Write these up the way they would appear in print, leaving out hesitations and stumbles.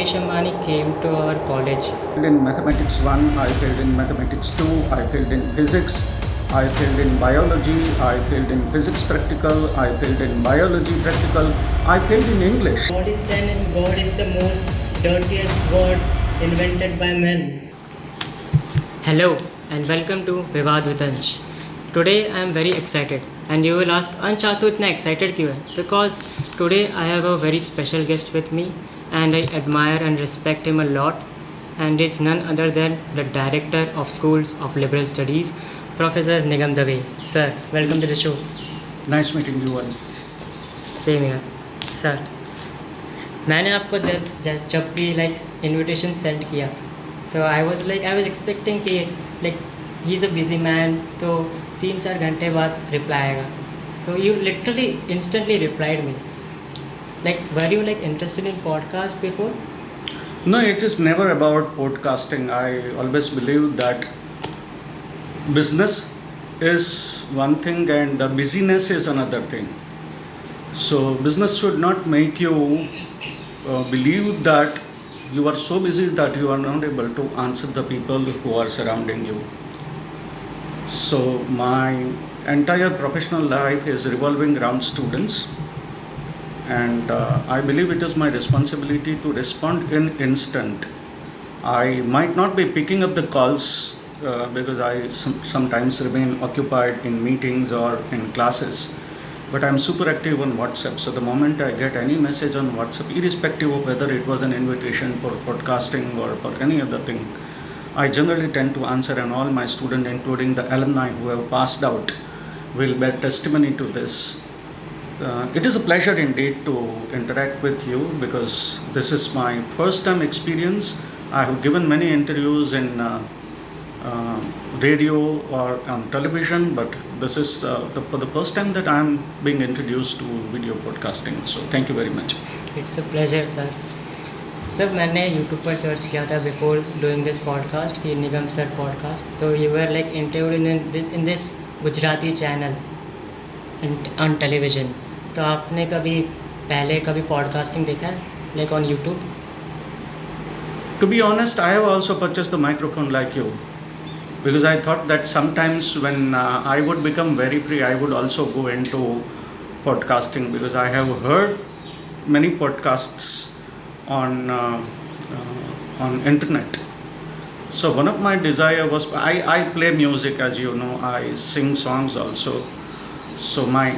Mukesh Ambani came to our college. In mathematics 1, I failed in mathematics 2, I failed in physics, I failed in biology, I failed in physics practical, I failed in biology practical, I failed in English. God is 10 and God is the most dirtiest word invented by men. Hello and welcome to Vivaad with Ansh. Today I am very excited and you will ask Ansh आप तो इतना excited क्यों है? Because today I have a very special guest with me and I admire and respect him a lot, and is none other than the Director of Schools of Liberal Studies, Professor Nigam Dave. Sir, welcome to the show. Nice meeting you all. Same here. Sir, मैंने आपको जब भी invitation send किया तो I was expecting कि he is a busy man, तो 3-4 घंटे बाद रिप्लाई आएगा. तो you literally instantly replied me. Were you interested in podcast before? No, it is never about podcasting. I always believe that business is one thing and busyness is another thing. So, business should not make you believe that you are so busy that you are not able to answer the people who are surrounding you. So, my entire professional life is revolving around students, and I believe it is my responsibility to respond in instant. I might not be picking up the calls because I sometimes remain occupied in meetings or in classes, but I'm super active on WhatsApp. So the moment I get any message on WhatsApp, irrespective of whether it was an invitation for podcasting or for any other thing, I generally tend to answer, and all my students, including the alumni who have passed out, will bear testimony to this. It is a pleasure indeed to interact with you because this is my first time experience. I have given many interviews in radio or on television, but this is for the first time that I am being introduced to video podcasting. So thank you very much. It's a pleasure sir. Sir, मैंने YouTube पर search किया था before doing this podcast कि निगम sir podcast. तो you were interviewed in this Gujarati channel on television. तो आपने कभी podcasting देखा है on YouTube? To be honest, I have also purchased the microphone like you because I thought that sometimes when I would become very free, I would also go into podcasting because I have heard many podcasts on internet. So one of my desire was I play music, as you know. I sing songs also. So my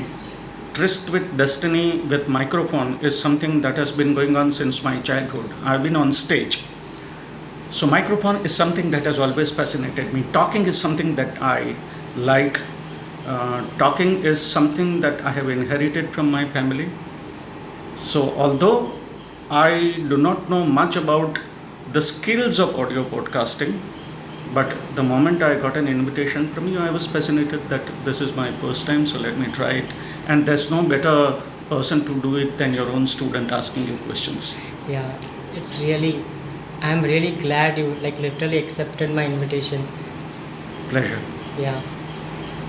tryst with destiny with microphone is something that has been going on since my childhood. I've been on stage. So microphone is something that has always fascinated me. Talking is something that I like. Talking is something that I have inherited from my family. So although I do not know much about the skills of audio podcasting, but the moment I got an invitation from you, I was fascinated that this is my first time, so let me try it. And there's no better person to do it than your own student asking you questions. Yeah, it's really, I'm really glad you literally accepted my invitation. Pleasure. Yeah.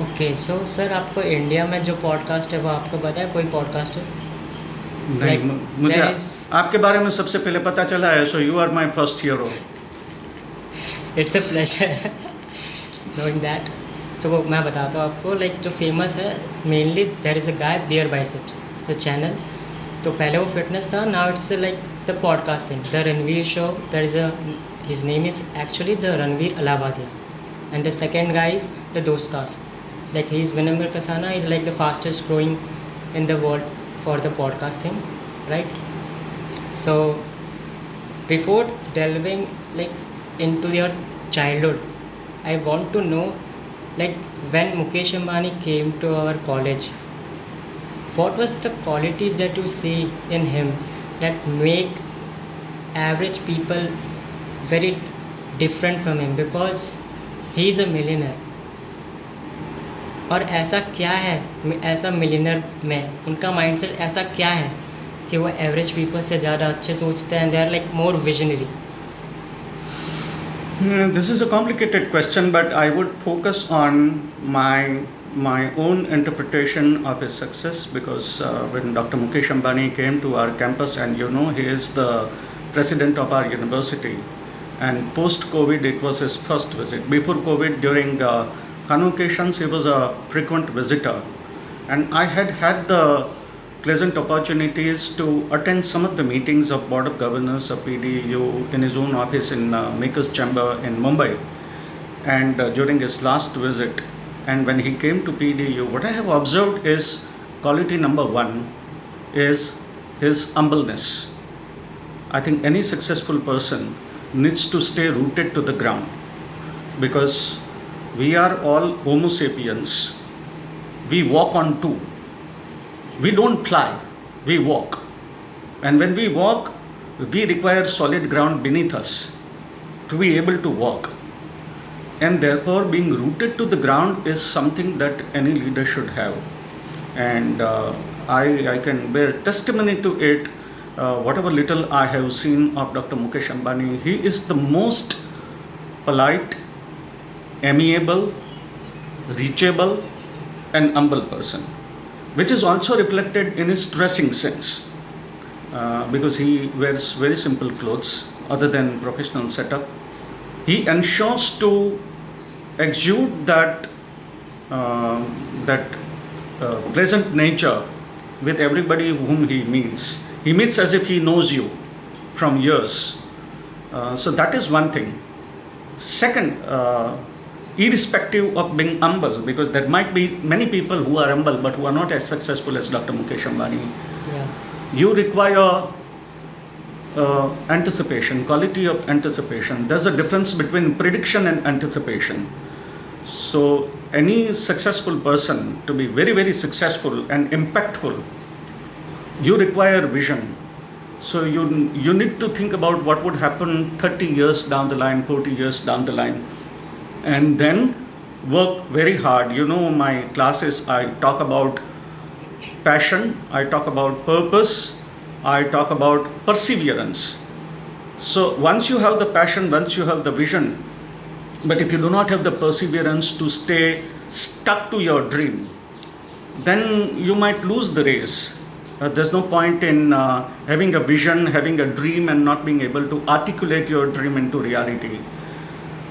Okay, so sir, आपको India में जो podcast है वो आपको पता है कोई podcast है? नहीं, मुझे आपके बारे में सबसे पहले पता चला है. So you are my first hero. It's a pleasure knowing that. So मैं बताता हूँ आपको जो फेमस है mainly there is a guy beer biceps the channel. तो पहले वो फिटनेस था, now it's the podcasting the Ranveer show. There is his name is actually the Ranveer Allahbadia, and the second guy is the Dostcast. He is Vinamr Kasana is the fastest growing in the world for the podcasting, right? So before delving into your childhood, I want to know when Mukesh Ambani came to our college, what was the qualities that you see in him that make average people very different from him, because he is a millionaire. और ऐसा क्या है, ऐसा millionaire में उनका mindset ऐसा क्या है कि वो एवरेज पीपल से ज़्यादा अच्छे सोचते हैं, they are more visionary? This is a complicated question, but I would focus on my own interpretation of his success because when Dr. Mukesh Ambani came to our campus, and he is the president of our university. And post-COVID, it was his first visit. Before COVID, during convocations, he was a frequent visitor. And I had the pleasant opportunities to attend some of the meetings of Board of Governors of PDU in his own office in Maker's Chamber in Mumbai. And during his last visit, and when he came to PDU, what I have observed is quality number one is his humbleness. I think any successful person needs to stay rooted to the ground, because we are all Homo sapiens. We walk on two. We don't fly, we walk. And when we walk, we require solid ground beneath us to be able to walk. And therefore, being rooted to the ground is something that any leader should have. And I can bear testimony to it. Whatever little I have seen of Dr. Mukesh Ambani, he is the most polite, amiable, reachable, and humble person, which is also reflected in his dressing sense, because he wears very simple clothes other than professional setup. He ensures to exude that pleasant nature with everybody whom he meets. He meets as if he knows you from years. So that is one thing. Second, irrespective of being humble, because there might be many people who are humble but who are not as successful as Dr. Mukesh Ambani. Yeah. You require anticipation, quality of anticipation. There's a difference between prediction and anticipation. So any successful person, to be very, very successful and impactful, you require vision. So you need to think about what would happen 30 years down the line, 40 years down the line, and then work very hard. You know, my classes, I talk about passion, I talk about purpose, I talk about perseverance. So once you have the passion, once you have the vision, but if you do not have the perseverance to stay stuck to your dream, then you might lose the race. There's no point in having a vision, having a dream, and not being able to articulate your dream into reality.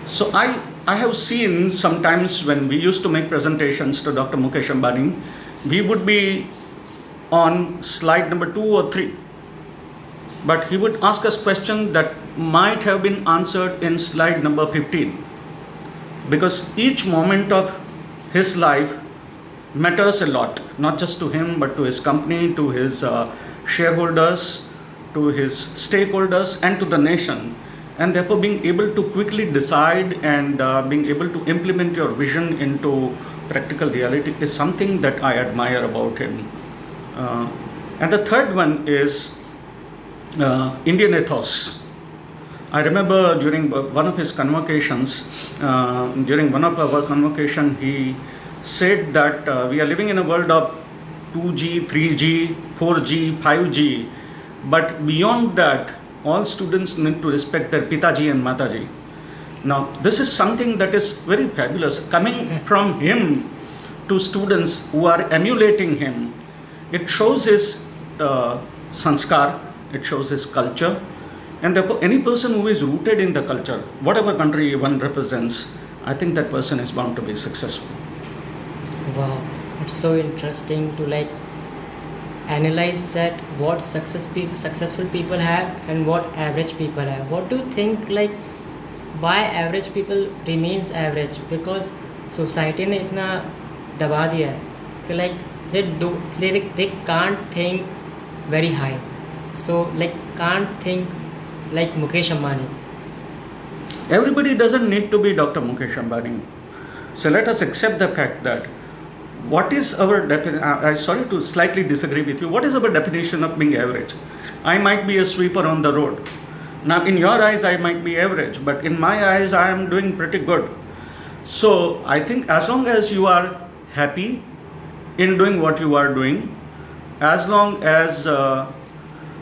So I have seen sometimes when we used to make presentations to Dr. Mukesh Ambani, we would be on slide number 2 or 3. But he would ask us questions that might have been answered in slide number 15. Because each moment of his life matters a lot, not just to him, but to his company, to his shareholders, to his stakeholders, and to the nation. And therefore, being able to quickly decide and being able to implement your vision into practical reality is something that I admire about him. And the third one is Indian ethos. I remember during one of his convocations, during one of our convocation, he said that we are living in a world of 2G, 3G, 4G, 5G, but beyond that, all students need to respect their Pitaji and Mataji. Now, this is something that is very fabulous. Coming from him to students who are emulating him, it shows his sanskar, it shows his culture, and therefore any person who is rooted in the culture, whatever country one represents, I think that person is bound to be successful. Wow, it's so interesting to like analyze that what successful people have and what average people have. What do you think, like why average people remains average? Because society ने इतना दबा दिया है कि like they can't think very high, so like can't think like Mukesh Ambani. Everybody doesn't need to be Dr. Mukesh Ambani. So let us accept the fact that what is our definition? Sorry to slightly disagree with you. What is our definition of being average? I might be a sweeper on the road. Now, in your eyes, I might be average, but in my eyes, I am doing pretty good. So, I think as long as you are happy in doing what you are doing, as long as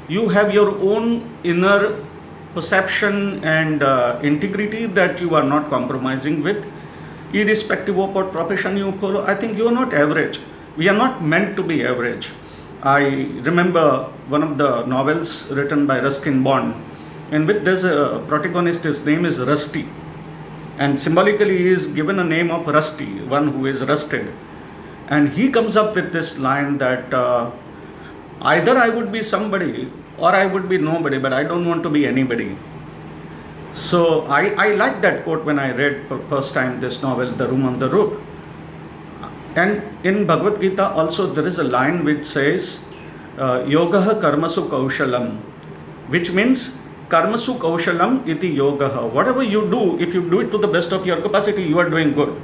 you have your own inner perception and integrity that you are not compromising with, irrespective of what profession you follow, I think you are not average. We are not meant to be average. I remember one of the novels written by Ruskin Bond, in which there's a protagonist, his name is Rusty, and symbolically he is given a name of Rusty, one who is rusted. And he comes up with this line that either I would be somebody or I would be nobody, but I don't want to be anybody. So I like that quote when I read for first time this novel, The Room on the Roof. And in Bhagwat Geeta also there is a line which says, Yogaha karmasu kaushalam, which means karmasu kaushalam iti yogaha. Whatever you do, if you do it to the best of your capacity, you are doing good.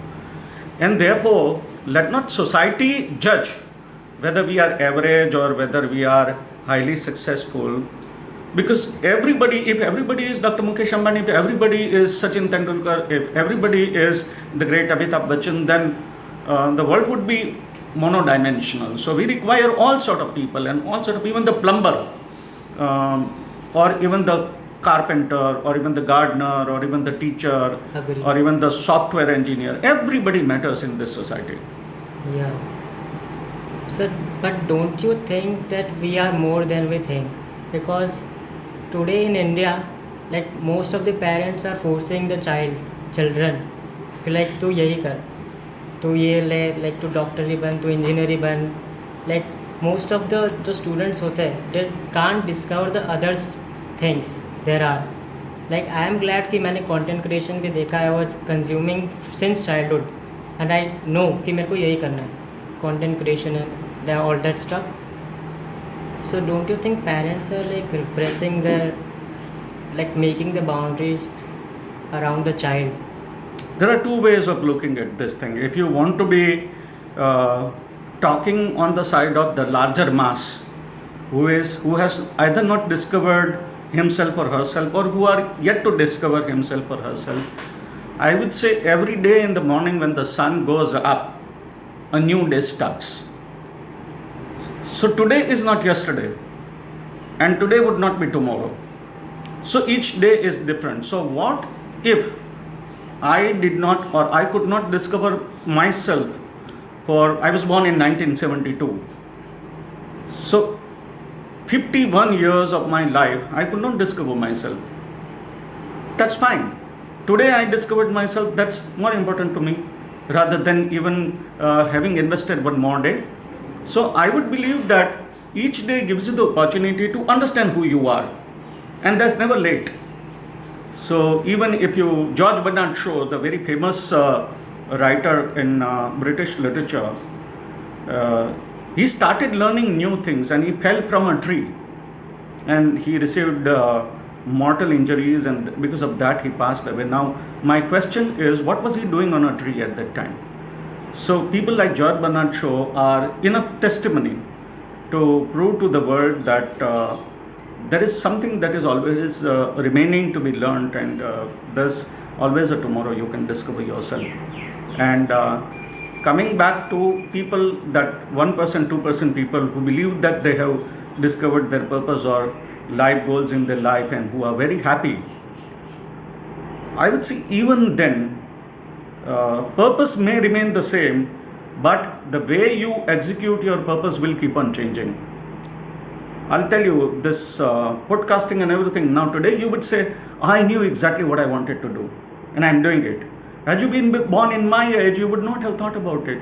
And therefore, let not society judge whether we are average or whether we are highly successful. Because everybody, if everybody is Dr. Mukesh Ambani, if everybody is Sachin Tendulkar, if everybody is the great Amitabh Bachchan, then the world would be monodimensional. So we require all sort of people, and all sort of, even the plumber, or even the carpenter, or even the gardener, or even the teacher, Agree. or even the software engineer. Everybody matters in this society. Yeah. Sir, but don't you think that we are more than we think? Because today in India, like most of the parents are forcing the children, कि like तू यही कर, तू ये ले, like तू doctor ही बन, तू इंजीनियर ही बन. Like most of the जो students होते हैं, they can't discover the others things there are. Like I am glad कि मैंने content creation भी देखा. I was consuming since childhood, and I know कि मेरे को यही करना है, content creation and all that stuff. So don't you think parents are like repressing their, like making the boundaries around the child? There are two ways of looking at this thing. If you want to be talking on the side of the larger mass, who has either not discovered himself or herself, or who are yet to discover himself or herself, I would say every day in the morning when the sun goes up, a new day starts. So today is not yesterday, and today would not be tomorrow. So each day is different. So what if I did not, or I could not discover myself I was born in 1972. So 51 years of my life, I could not discover myself. That's fine. Today I discovered myself. That's more important to me, rather than even having invested one more day. So I would believe that each day gives you the opportunity to understand who you are, and that's never late. So even if you, George Bernard Shaw, the very famous writer in British literature, he started learning new things, and he fell from a tree, and he received mortal injuries, and because of that he passed away. Now my question is, what was he doing on a tree at that time? So people like George Bernard Shaw are enough testimony to prove to the world that there is something that is always remaining to be learned, and there's always a tomorrow you can discover yourself. And coming back to people, that 1%, 2% people who believe that they have discovered their purpose or life goals in their life and who are very happy, I would say even then, purpose may remain the same, but the way you execute your purpose will keep on changing. I'll tell you this podcasting and everything. Now today you would say, I knew exactly what I wanted to do, and I'm doing it. Had you been born in my age, you would not have thought about it.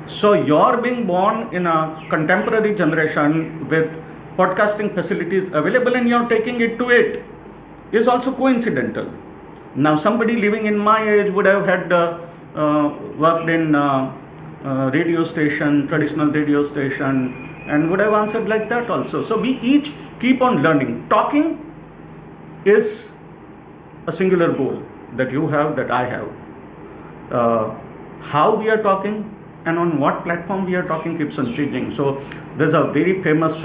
So you're being born in a contemporary generation with podcasting facilities available, and you're taking it to it, is also coincidental. Now somebody living in my age would have had worked in radio station, traditional radio station, and would have answered like that also. So we each keep on learning. Talking is a singular goal that you have, that I have. How we are talking and on what platform we are talking keeps on changing. So there's a very famous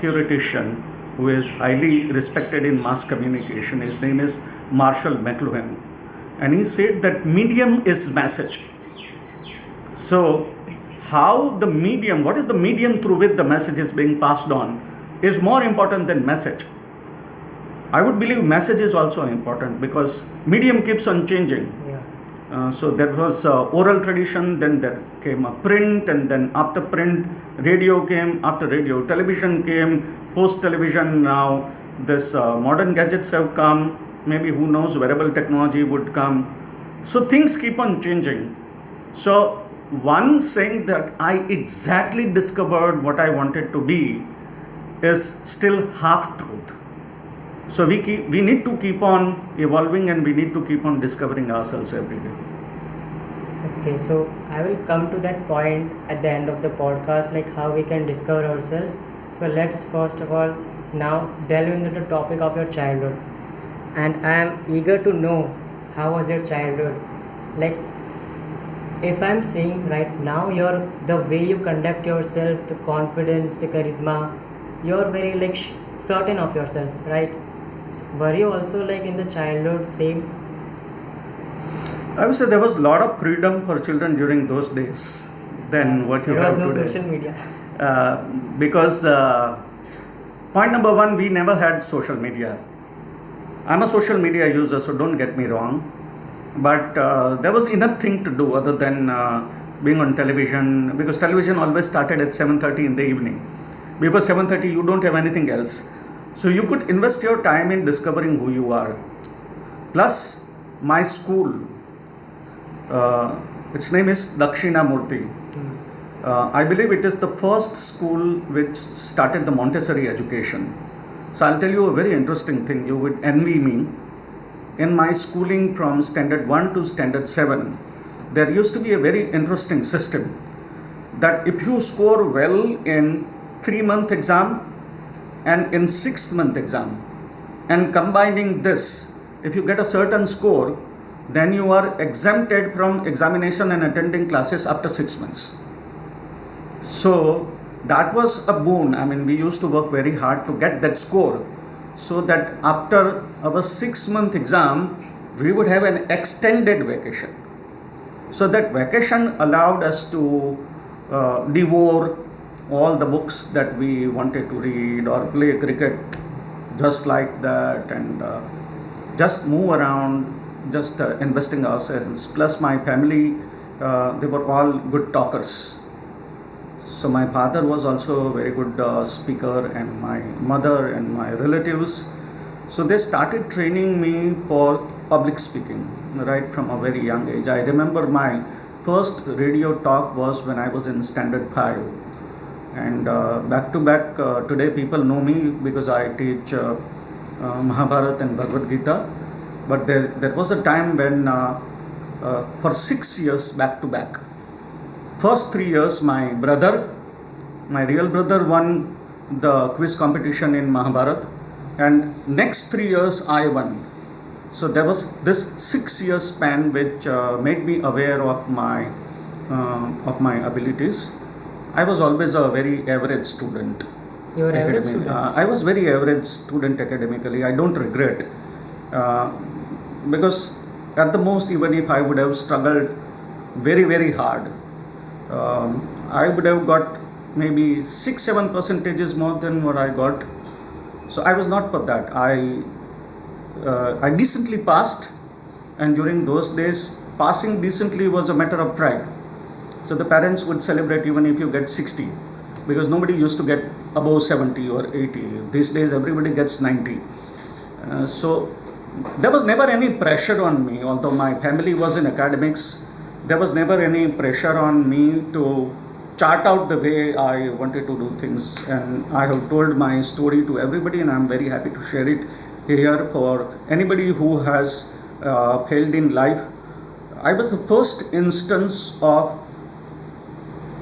theoretician who is highly respected in mass communication. His name is Marshall McLuhan, and he said that medium is message. So how the medium, what is the medium through which the message is being passed on, is more important than message. I would believe message is also important, because medium keeps on changing. So there was oral tradition, then there came a print, and then after print radio came, after radio television came, post television now this modern gadgets have come, maybe who knows, wearable technology would come. So things keep on changing. So one saying that I exactly discovered what I wanted to be is still half truth. So we need to keep on evolving, and we need to keep on discovering ourselves every day. Okay, so I will come to that point at the end of the podcast, like how we can discover ourselves. So let's first of all now delve into the topic of your childhood. And I am eager to know, how was your childhood? Like, if I'm saying right now, the way you conduct yourself, the confidence, the charisma, you're very like certain of yourself, right? So were you also like in the childhood same? I would say there was a lot of freedom for children during those days than what you There have was no today. social media. Because point number one, we never had social media. I'm a social media user, so don't get me wrong. But there was enough thing to do other than being on television, because television always started at 7:30 in the evening. Before 7:30, you don't have anything else. So you could invest your time in discovering who you are. Plus, my school, its name is Dakshina Murthy. I believe it is the first school which started the Montessori education. So I'll tell you a very interesting thing. You would envy me. In my schooling from standard 1 to standard 7, there used to be a very interesting system that if you score well in 3-month exam and in 6-month exam, and combining this, if you get a certain score, then you are exempted from examination and attending classes after 6 months. So that was a boon. I mean, we used to work very hard to get that score, so that after our 6-month exam, we would have an extended vacation. So that vacation allowed us to devour all the books that we wanted to read, or play cricket just like that, and just move around, just investing ourselves. Plus my family, they were all good talkers. So my father was also a very good speaker, and my mother and my relatives. So they started training me for public speaking right from a very young age. I remember my first radio talk was when I was in standard 5. And back to back, today people know me because I teach Mahabharata and Bhagwat Geeta. But there was a time when for 6 years back to back, first 3 years my real brother won the quiz competition in Mahabharata, and next 3 years I won. So there was this 6 year span which made me aware of my abilities. I was always a very average student. You were average student? I was very average student academically. I don't regret, because at the most, even if I would have struggled very, very hard, I would have got maybe 6-7 percentages more than what I got. So I was not for that. I decently passed, and during those days, passing decently was a matter of pride. So the parents would celebrate even if you get 60, because nobody used to get above 70 or 80. These days everybody gets 90. So there was never any pressure on me. Although my family was in academics, there was never any pressure on me to chart out the way I wanted to do things. And I have told my story to everybody, and I'm very happy to share it here for anybody who has failed in life. I was the first instance of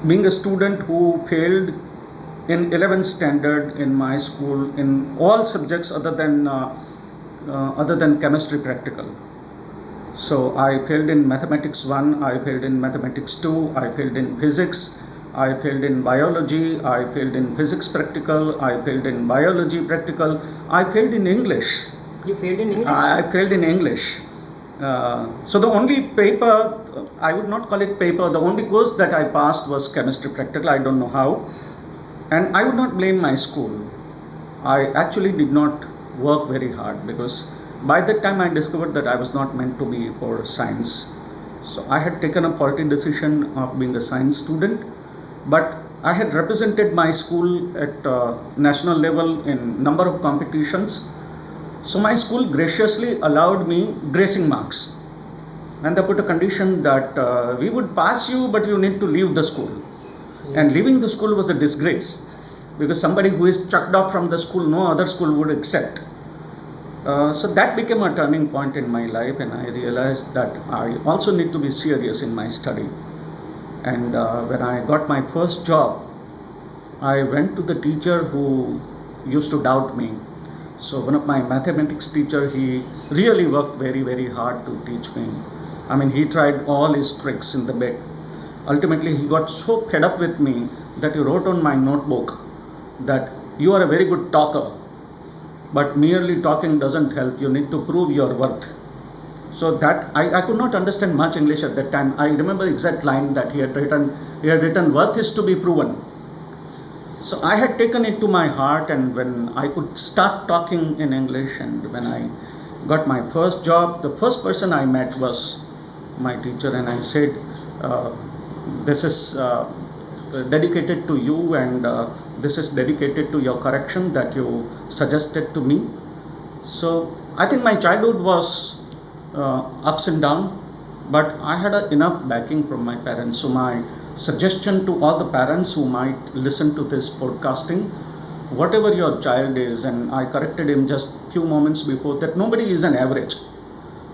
being a student who failed in 11th standard in my school in all subjects other than chemistry practical. So I failed in mathematics 1, I failed in mathematics 2, I failed in physics, I failed in biology, I failed in physics practical, I failed in biology practical, I failed in English. You failed in English? I failed in English. So the only paper, I would not call it paper, the only course that I passed was chemistry practical. I don't know how. And I would not blame my school. I actually did not work very hard, because by that time I discovered that I was not meant to be for science. So I had taken a faulty decision of being a science student. But I had represented my school at national level in number of competitions. So my school graciously allowed me gracing marks, and they put a condition that we would pass you, but you need to leave the school. And leaving the school was a disgrace, because somebody who is chucked out from the school, no other school would accept. So that became a turning point in my life, and I realized that I also need to be serious in my study. And when I got my first job, I went to the teacher who used to doubt me. So one of my mathematics teacher, he really worked very, very hard to teach me. I mean, he tried all his tricks in the bed. Ultimately, he got so fed up with me that he wrote on my notebook that you are a very good talker, but merely talking doesn't help. You need to prove your worth. So that I could not understand much English at that time. I remember exact line that he had written, worth is to be proven. So I had taken it to my heart, and when I could start talking in English, and when I got my first job, the first person I met was my teacher, and I said, this is dedicated to you, and this is dedicated to your correction that you suggested to me. So I think my childhood was ups and downs, but I had enough backing from my parents. So my suggestion to all the parents who might listen to this podcasting, whatever your child is, and I corrected him just few moments before, that nobody is an average.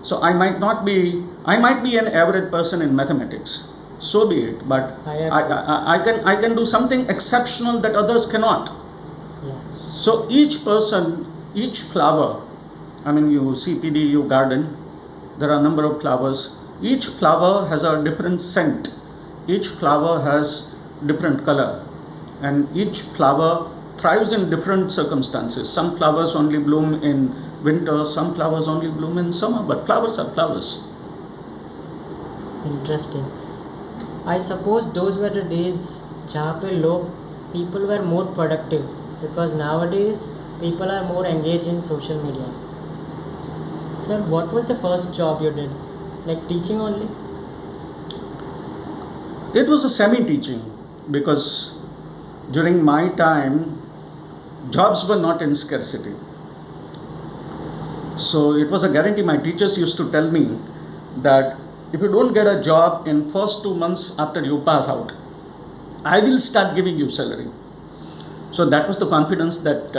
So I might be an average person in mathematics, so be it, but I can do something exceptional that others cannot. Yeah. So each person, each flower, I mean, you see PDU garden, there are a number of flowers. Each flower has a different scent. Each flower has different color, and each flower thrives in different circumstances. Some flowers only bloom in winter, some flowers only bloom in summer, but flowers are flowers. Interesting. I suppose those were the days जहाँ पे लोग people were more productive, because nowadays people are more engaged in social media. Sir, what was the first job you did? Like teaching only? It was a semi-teaching, because during my time, jobs were not in scarcity. So it was a guarantee. My teachers used to tell me that if you don't get a job in first 2 months after you pass out, I will start giving you salary. So that was the confidence that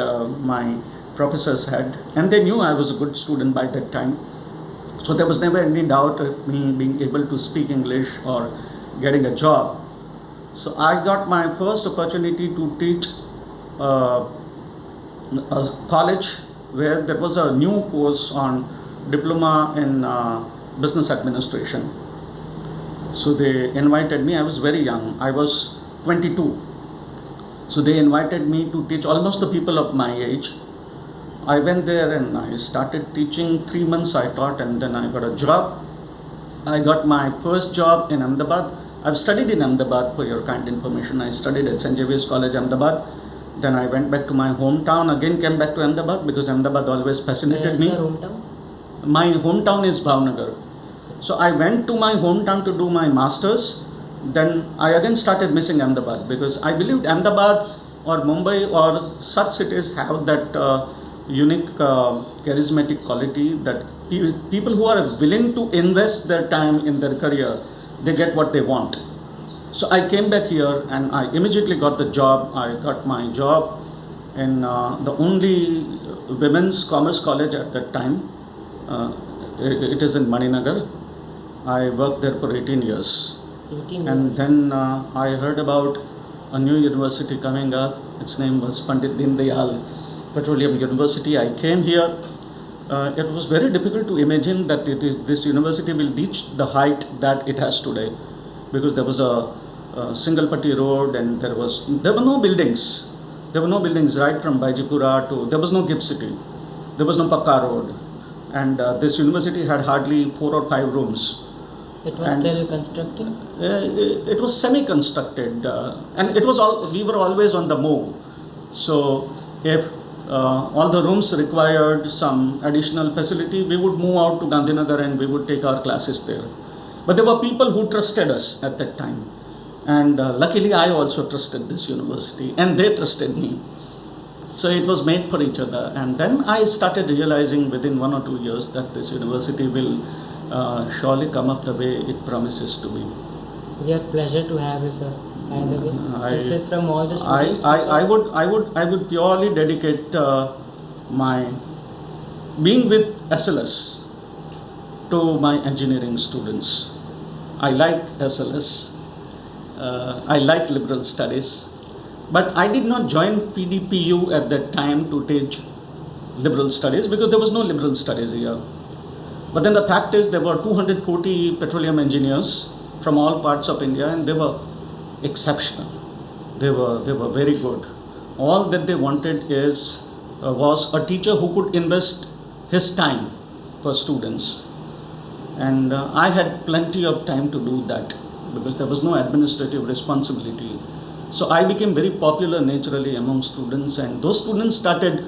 my professors had, and they knew I was a good student by that time. So there was never any doubt of me being able to speak English or getting a job. So I got my first opportunity to teach a college where there was a new course on diploma in business administration. So they invited me. I was very young. I was 22. So they invited me to teach almost the people of my age. I went there and I started teaching. 3 months I taught, and then I got a job. I got my first job in Ahmedabad. I've studied in Ahmedabad, for your kind information. I studied at St. Xavier's College, Ahmedabad. Then I went back to my hometown, again came back to Ahmedabad, because Ahmedabad always fascinated me. Where's your hometown? My hometown is Bhavnagar. So I went to my hometown to do my masters. Then I again started missing Ahmedabad, because I believed Ahmedabad or Mumbai or such cities have that unique charismatic quality that people who are willing to invest their time in their career, they get what they want. So I came back here and I immediately got the job. I got my job in the only women's commerce college at that time. It is in Maninagar. I worked there for 18 years. 18 And years. then I heard about a new university coming up. Its name was Pandit Deendayal Petroleum University. I came here. It was very difficult to imagine that this university will reach the height that it has today, because there was a single patti road, and there were no buildings. There were no buildings right from Baijipura to, there was no GIFT City. There was no Pakka road. And this university had hardly 4 or 5 rooms. It was still constructing? It was semi-constructed, and it was we were always on the move. So if all the rooms required some additional facility, we would move out to Gandhinagar and we would take our classes there. But there were people who trusted us at that time, And luckily, I also trusted this university, and they trusted me. So it was made for each other. And then I started realizing within 1 or 2 years that this university will surely come up the way it promises to be. We are pleasure to have you, sir. By the way, this is from all the I, students. I would purely dedicate my being with SLS to my engineering students. I like SLS. I like liberal studies, but I did not join PDPU at that time to teach liberal studies because there was no liberal studies here. But then the fact is there were 240 petroleum engineers from all parts of India, and they were exceptional. They were very good. All that they wanted was a teacher who could invest his time for students, and I had plenty of time to do that because there was no administrative responsibility. So I became very popular naturally among students, and those students started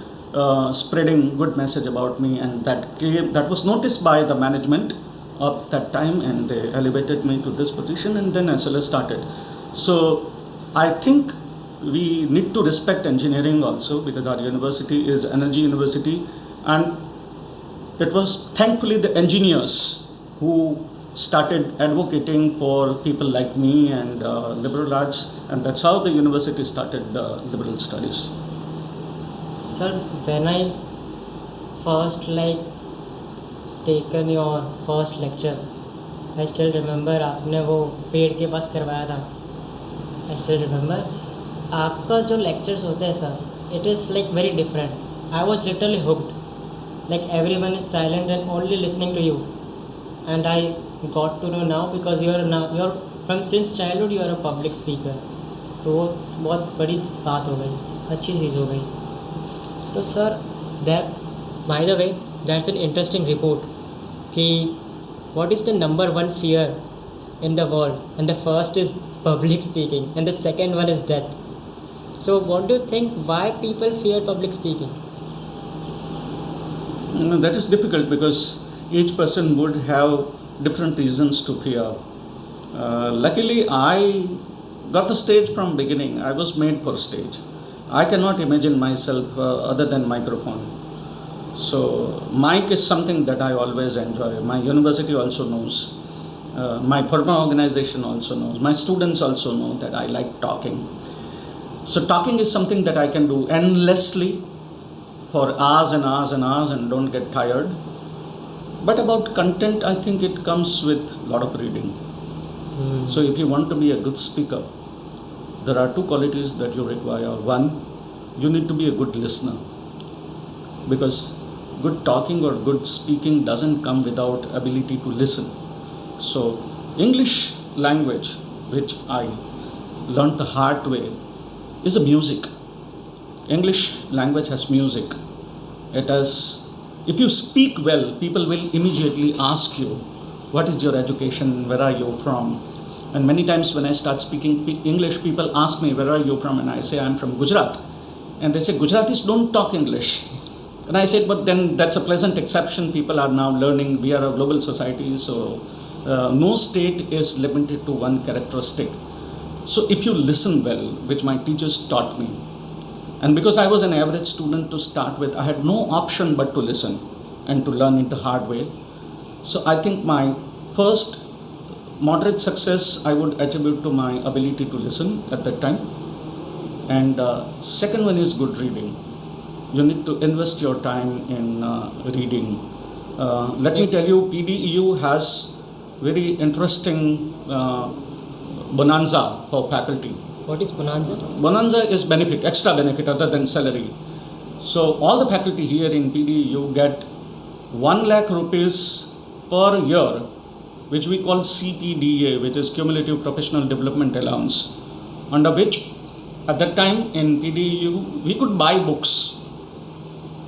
spreading good message about me, and that was noticed by the management of that time, and they elevated me to this position, and then SLS started. So I think we need to respect engineering also, because our university is energy university, and it was thankfully the engineers who started advocating for people like me and liberal arts, and that's how the university started liberal studies. Sir, when I first taken your first lecture, I still remember आपने वो पेड़ के पास करवाया था. I still remember. आपका जो lectures होते हैं sir, it is very different. I was literally hooked. Everyone is silent and only listening to you. And I got to know now because you're from since childhood you are a public speaker. तो वो बहुत बड़ी बात हो गई, अच्छी चीज़ हो गई. तो sir, that by the way, that's an interesting report. कि what is the number one fear in the world? And the first is public speaking, and the second one is death. So what do you think? Why people fear public speaking? That is difficult because each person would have different reasons to fear. Luckily, I got the stage from beginning. I was made for stage. I cannot imagine myself other than microphone. So mic is something that I always enjoy. My university also knows. My former organization also knows. My students also know that I like talking. So talking is something that I can do endlessly for hours and hours and hours and don't get tired. But about content, I think it comes with a lot of reading. So if you want to be a good speaker, there are two qualities that you require. One, you need to be a good listener, because good talking or good speaking doesn't come without ability to listen. So English language, which I learned the hard way, is a music. English language has music. It has, if you speak well, people will immediately ask you, what is your education, where are you from? And many times when I start speaking English, people ask me, where are you from? And I say, I'm from Gujarat. And they say, Gujaratis don't talk English. And I said, but then that's a pleasant exception. People are now learning. We are a global society, so no state is limited to one characteristic. So if you listen well, which my teachers taught me, and because I was an average student to start with, I had no option but to listen and to learn it the hard way. So I think my first moderate success I would attribute to my ability to listen at that time. And second one is good reading. You need to invest your time in reading. Let me tell you, PDEU has very interesting bonanza for faculty. What is bonanza? Bonanza is benefit, extra benefit other than salary. So all the faculty here in PDEU get 1 lakh rupees per year, which we call CPDA, which is Cumulative Professional Development Allowance, under which at that time in PDEU we could buy books.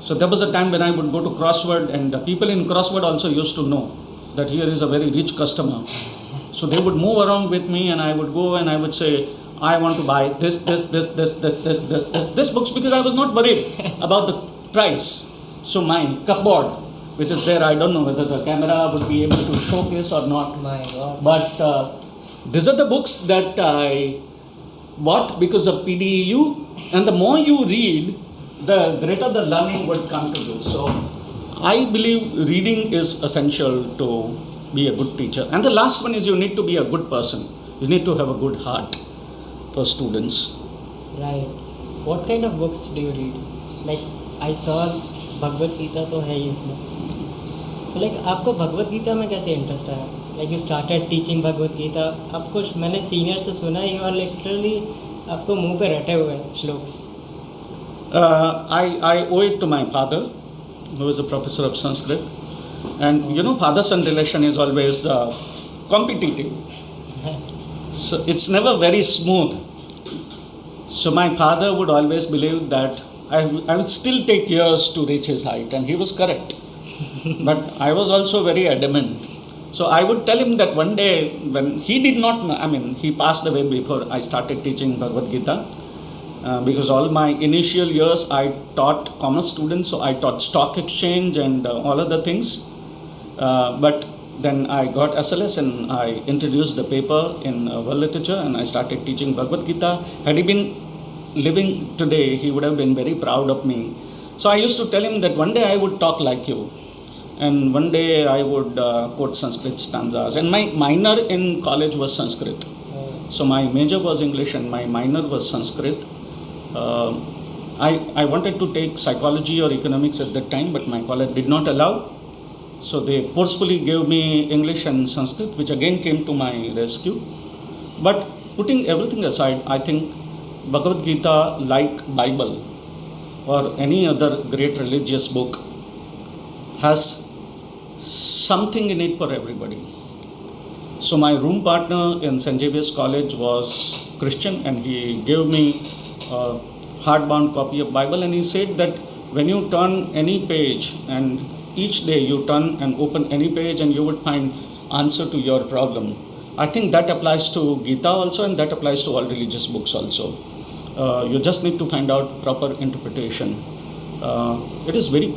So there was a time when I would go to Crossword, and the people in Crossword also used to know that here is a very rich customer. So they would move around with me, and I would go and I would say, I want to buy this books, because I was not worried about the price. So my cupboard, which is there, I don't know whether the camera would be able to showcase or not. My God. But These are the books that I bought because of PDEU, and the more you read, the greater the learning would come to you. So I believe reading is essential to be a good teacher. And the last one is you need to be a good person. You need to have a good heart for students. Right. What kind of books do you read? Like I saw Bhagavad Gita तो है ही इसमें. तो like आपको भगवत गीता में कैसे interest आया? Like you started teaching Bhagavad Gita. आपको मैंने सीनियर से सुना है, you are literally आपको मुंह पे रटे हुए हैं shlokas. I owe it to my father, who is a professor of Sanskrit. And you know, father-son relation is always competitive. So it's never very smooth. So my father would always believe that I would still take years to reach his height, and he was correct. But I was also very adamant. So I would tell him that one day when he did not know, I mean, he passed away before I started teaching Bhagavad Gita. Because all my initial years I taught commerce students, so I taught stock exchange and all other things. But then I got SLS and I introduced the paper in world literature and I started teaching Bhagavad Gita. Had he been living today, he would have been very proud of me. So I used to tell him that one day I would talk like you, and one day I would quote Sanskrit stanzas. And my minor in college was Sanskrit. So my major was English and my minor was Sanskrit. I wanted to take psychology or economics at that time, but my college did not allow. So they forcefully gave me English and Sanskrit, which again came to my rescue. But putting everything aside, I think Bhagavad Gita, like Bible or any other great religious book, has something in it for everybody. So my room partner in St. Xavier's College was Christian, and he gave me a hardbound copy of Bible, and he said that when you turn any page, and each day you turn and open any page, and you would find answer to your problem. I think that applies to Gita also, and that applies to all religious books also. You just need to find out proper interpretation. It is very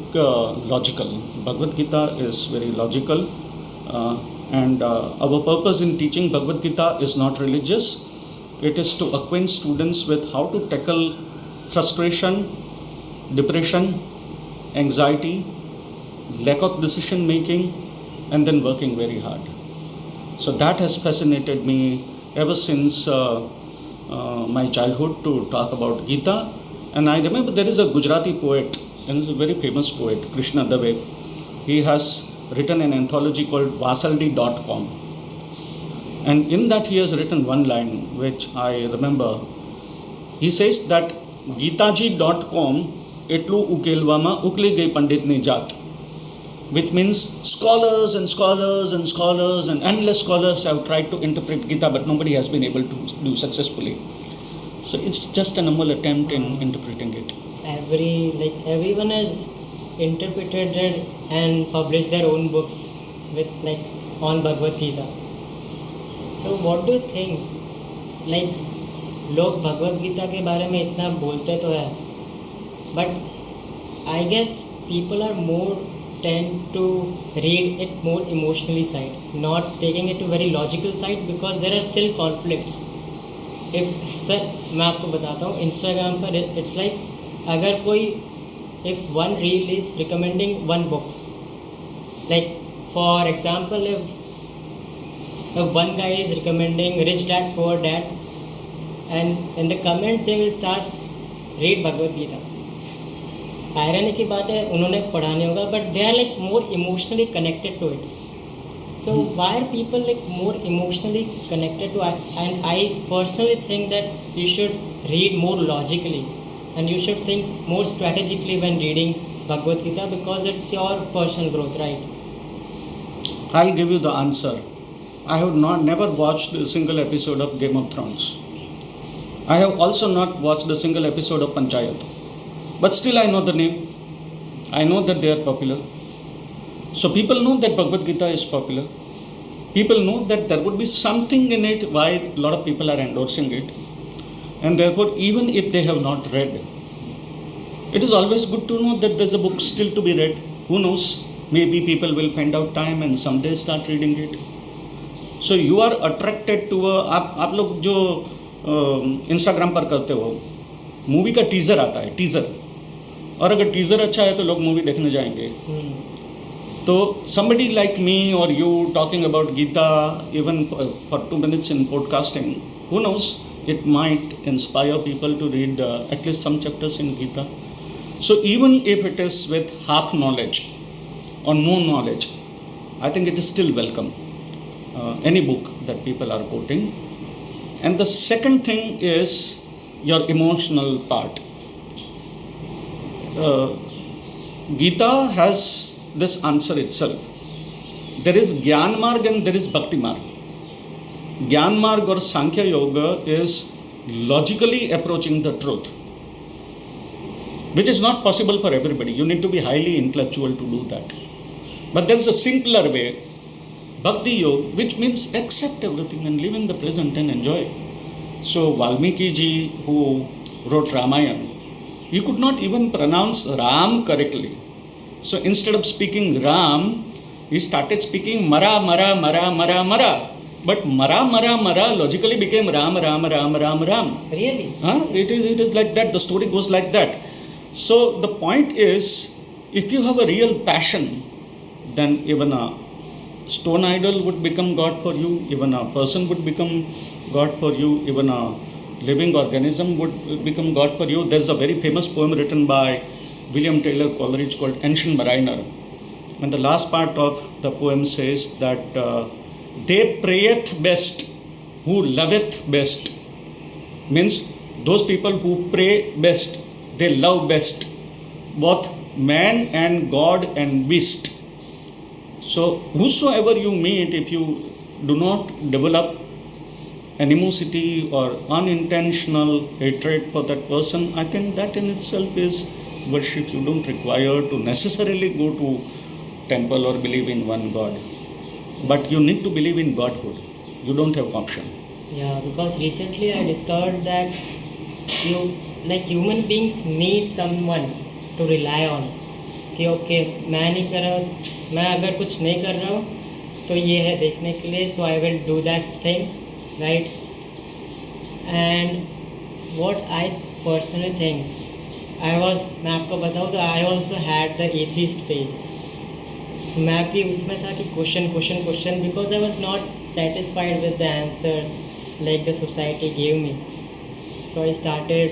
logical. Bhagavad Gita is very logical, and our purpose in teaching Bhagavad Gita is not religious. It is to acquaint students with how to tackle frustration, depression, anxiety, lack of decision making, and then working very hard. So that has fascinated me ever since my childhood to talk about Gita. And I remember there is a Gujarati poet, and he's a very famous poet, Krishna. He has written an anthology called Vasaldi.com. And in that he has written one line which I remember. He says that Gitaji.com etlu ukelwama ukle gai Pandit ni jaat, which means scholars and scholars and scholars and endless scholars have tried to interpret Gita, but nobody has been able to do successfully. So it's just a normal attempt in interpreting it. Everyone has interpreted it and published their own books with on Bhagavad Gita. So what do you think? लोग भगवत गीता के बारे में इतना बोलते तो है, but I guess people are more tend to read it more emotionally side, not taking it to very logical side, because there are still conflicts. मैं आपको बताता हूँ, Instagram पर it's like अगर कोई if one reel is recommending one book, like for example if one guy is recommending Rich Dad Poor Dad, and in the comments they will start read Bhagavad Gita. Irony की बात है, उन्होंने पढ़ा नहीं होगा, but they are more emotionally connected to it. So why are people more emotionally connected to it? And I personally think that you should read more logically, and you should think more strategically when reading Bhagavad Gita, because it's your personal growth, right? I'll give you the answer. I have never watched a single episode of Game of Thrones. I have also not watched a single episode of Panchayat. But still I know the name. I know that they are popular. So people know that Bhagavad Gita is popular. People know that there would be something in it why a lot of people are endorsing it. And therefore, even if they have not read, it is always good to know that there's a book still to be read. Who knows? Maybe people will find out time and someday start reading it. So you are attracted to आप लोग जो Instagram पर करते हो, movie का teaser आता है, teaser, और अगर टीज़र अच्छा है तो लोग मूवी देखने जाएंगे. तो somebody like me or you talking about Gita even for 2 minutes in podcasting, who knows, it might inspire people to read at least some chapters in Gita. So even if it is with half knowledge or no knowledge, I think it is still welcome, any book that people are quoting. And the second thing is your emotional part. Gita has this answer itself. There is Gyan Marg and there is Bhakti Marg. Gyan Marg or Sankhya Yoga is logically approaching the truth, which is not possible for everybody. You need to be highly intellectual to do that. But there is a simpler way, Bhakti Yoga, which means accept everything and live in the present and enjoy. So Valmiki ji, who wrote Ramayana, he could not even pronounce Ram correctly. So instead of speaking Ram, he started speaking Mara, Mara, Mara, Mara, Mara. But Mara, Mara, Mara logically became Ram, Ram, Ram, Ram, Ram. Really? It is like that. The story goes like that. So the point is, if you have a real passion, then even a stone idol would become God for you, even a person would become God for you, even a living organism would become God for you. There's a very famous poem written by William Taylor Coleridge called Ancient Mariner, and the last part of the poem says that they prayeth best who loveth best. Means those people who pray best, they love best, both man and God and beast. So whosoever you meet, if you do not develop animosity or unintentional hatred for that person, I think that in itself is worship. You don't require to necessarily go to temple or believe in one God, but you need to believe in Godhood. You don't have option. Yeah, because recently I discovered that you, like human beings, need someone to rely on. कि okay मैं नहीं कर रहा, मैं अगर कुछ नहीं कर रहा हूँ तो ये है देखने के लिए, so I will do that thing, right. And what I personally think, मैं आपको बताऊँ तो I also had the atheist phase. मैं भी उसमें था कि question because I was not satisfied with the answers like the society gave me. So I started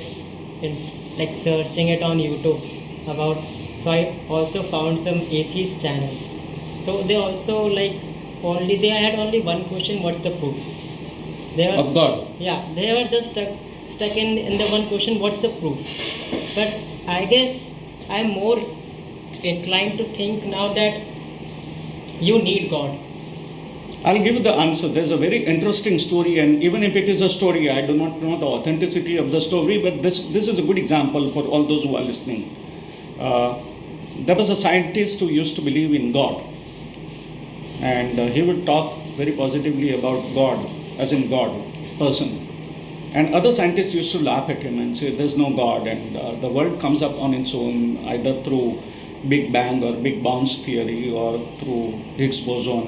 like searching it on YouTube about, so I also found some atheist channels. So they also they had only one question: what's the proof? They were, of God. Yeah, they were just stuck in the one question: what's the proof? But I guess I'm more inclined to think now that you need God. I'll give you the answer. There's a very interesting story, and even if it is a story, I do not know the authenticity of the story, but this is a good example for all those who are listening. There was a scientist who used to believe in God, and he would talk very positively about God, as in God, person. And other scientists used to laugh at him and say, there's no God, and the world comes up on its own, either through Big Bang or Big Bounce theory or through Higgs boson.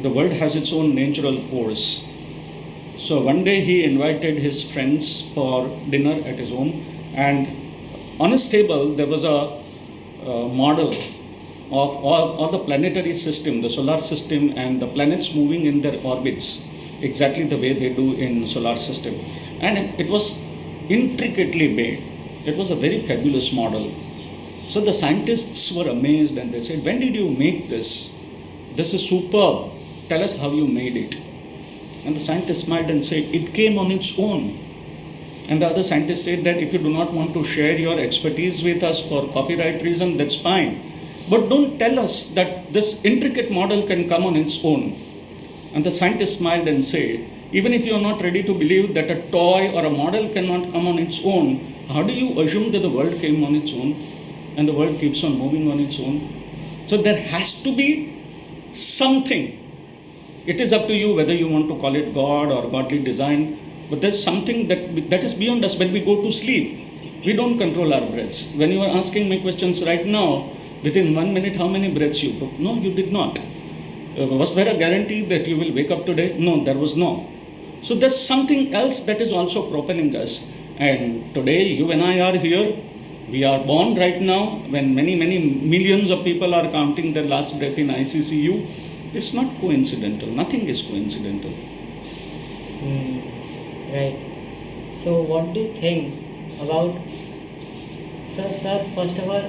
The world has its own natural course. So one day he invited his friends for dinner at his home, and on his table there was a model of all the planetary system, the solar system, and the planets moving in their orbits exactly the way they do in solar system. And it was intricately made. It was a very fabulous model. So the scientists were amazed and they said, when did you make this? This is superb. Tell us how you made it. And the scientist smiled and said, it came on its own. And the other scientist said that if you do not want to share your expertise with us for copyright reason, that's fine. But don't tell us that this intricate model can come on its own. And the scientist smiled and said, even if you are not ready to believe that a toy or a model cannot come on its own, how do you assume that the world came on its own and the world keeps on moving on its own? So there has to be something. It is up to you whether you want to call it God or godly design, but there's something that is beyond us. When we go to sleep, we don't control our breaths. When you are asking me questions right now, within 1 minute, how many breaths you took? No, you did not. Was there a guarantee that you will wake up today? No, there was no. So there's something else that is also propelling us. And today, you and I are here. We are born right now when many millions of people are counting their last breath in ICCU. It's not coincidental. Nothing is coincidental. Right. So what do you think about, sir, first of all,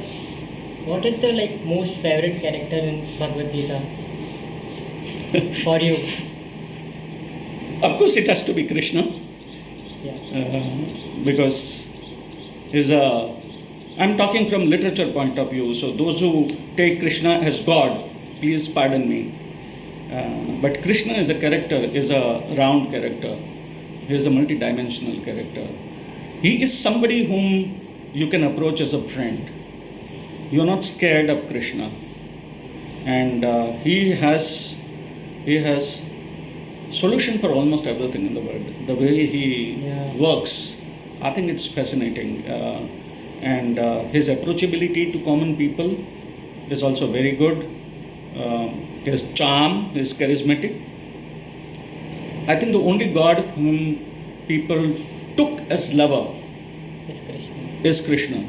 what is the most favorite character in Bhagwat Gita for you? Of course, it has to be Krishna. Yeah. Because I'm talking from literature point of view, so those who take Krishna as God, please pardon me. But Krishna is a character, is a round character. He is a multidimensional character. He is somebody whom you can approach as a friend. You are not scared of Krishna. And he has solution for almost everything in the world. The way he works, I think it's fascinating. And his approachability to common people is also very good. His charm is charismatic. I think the only God whom people took as lover is Krishna.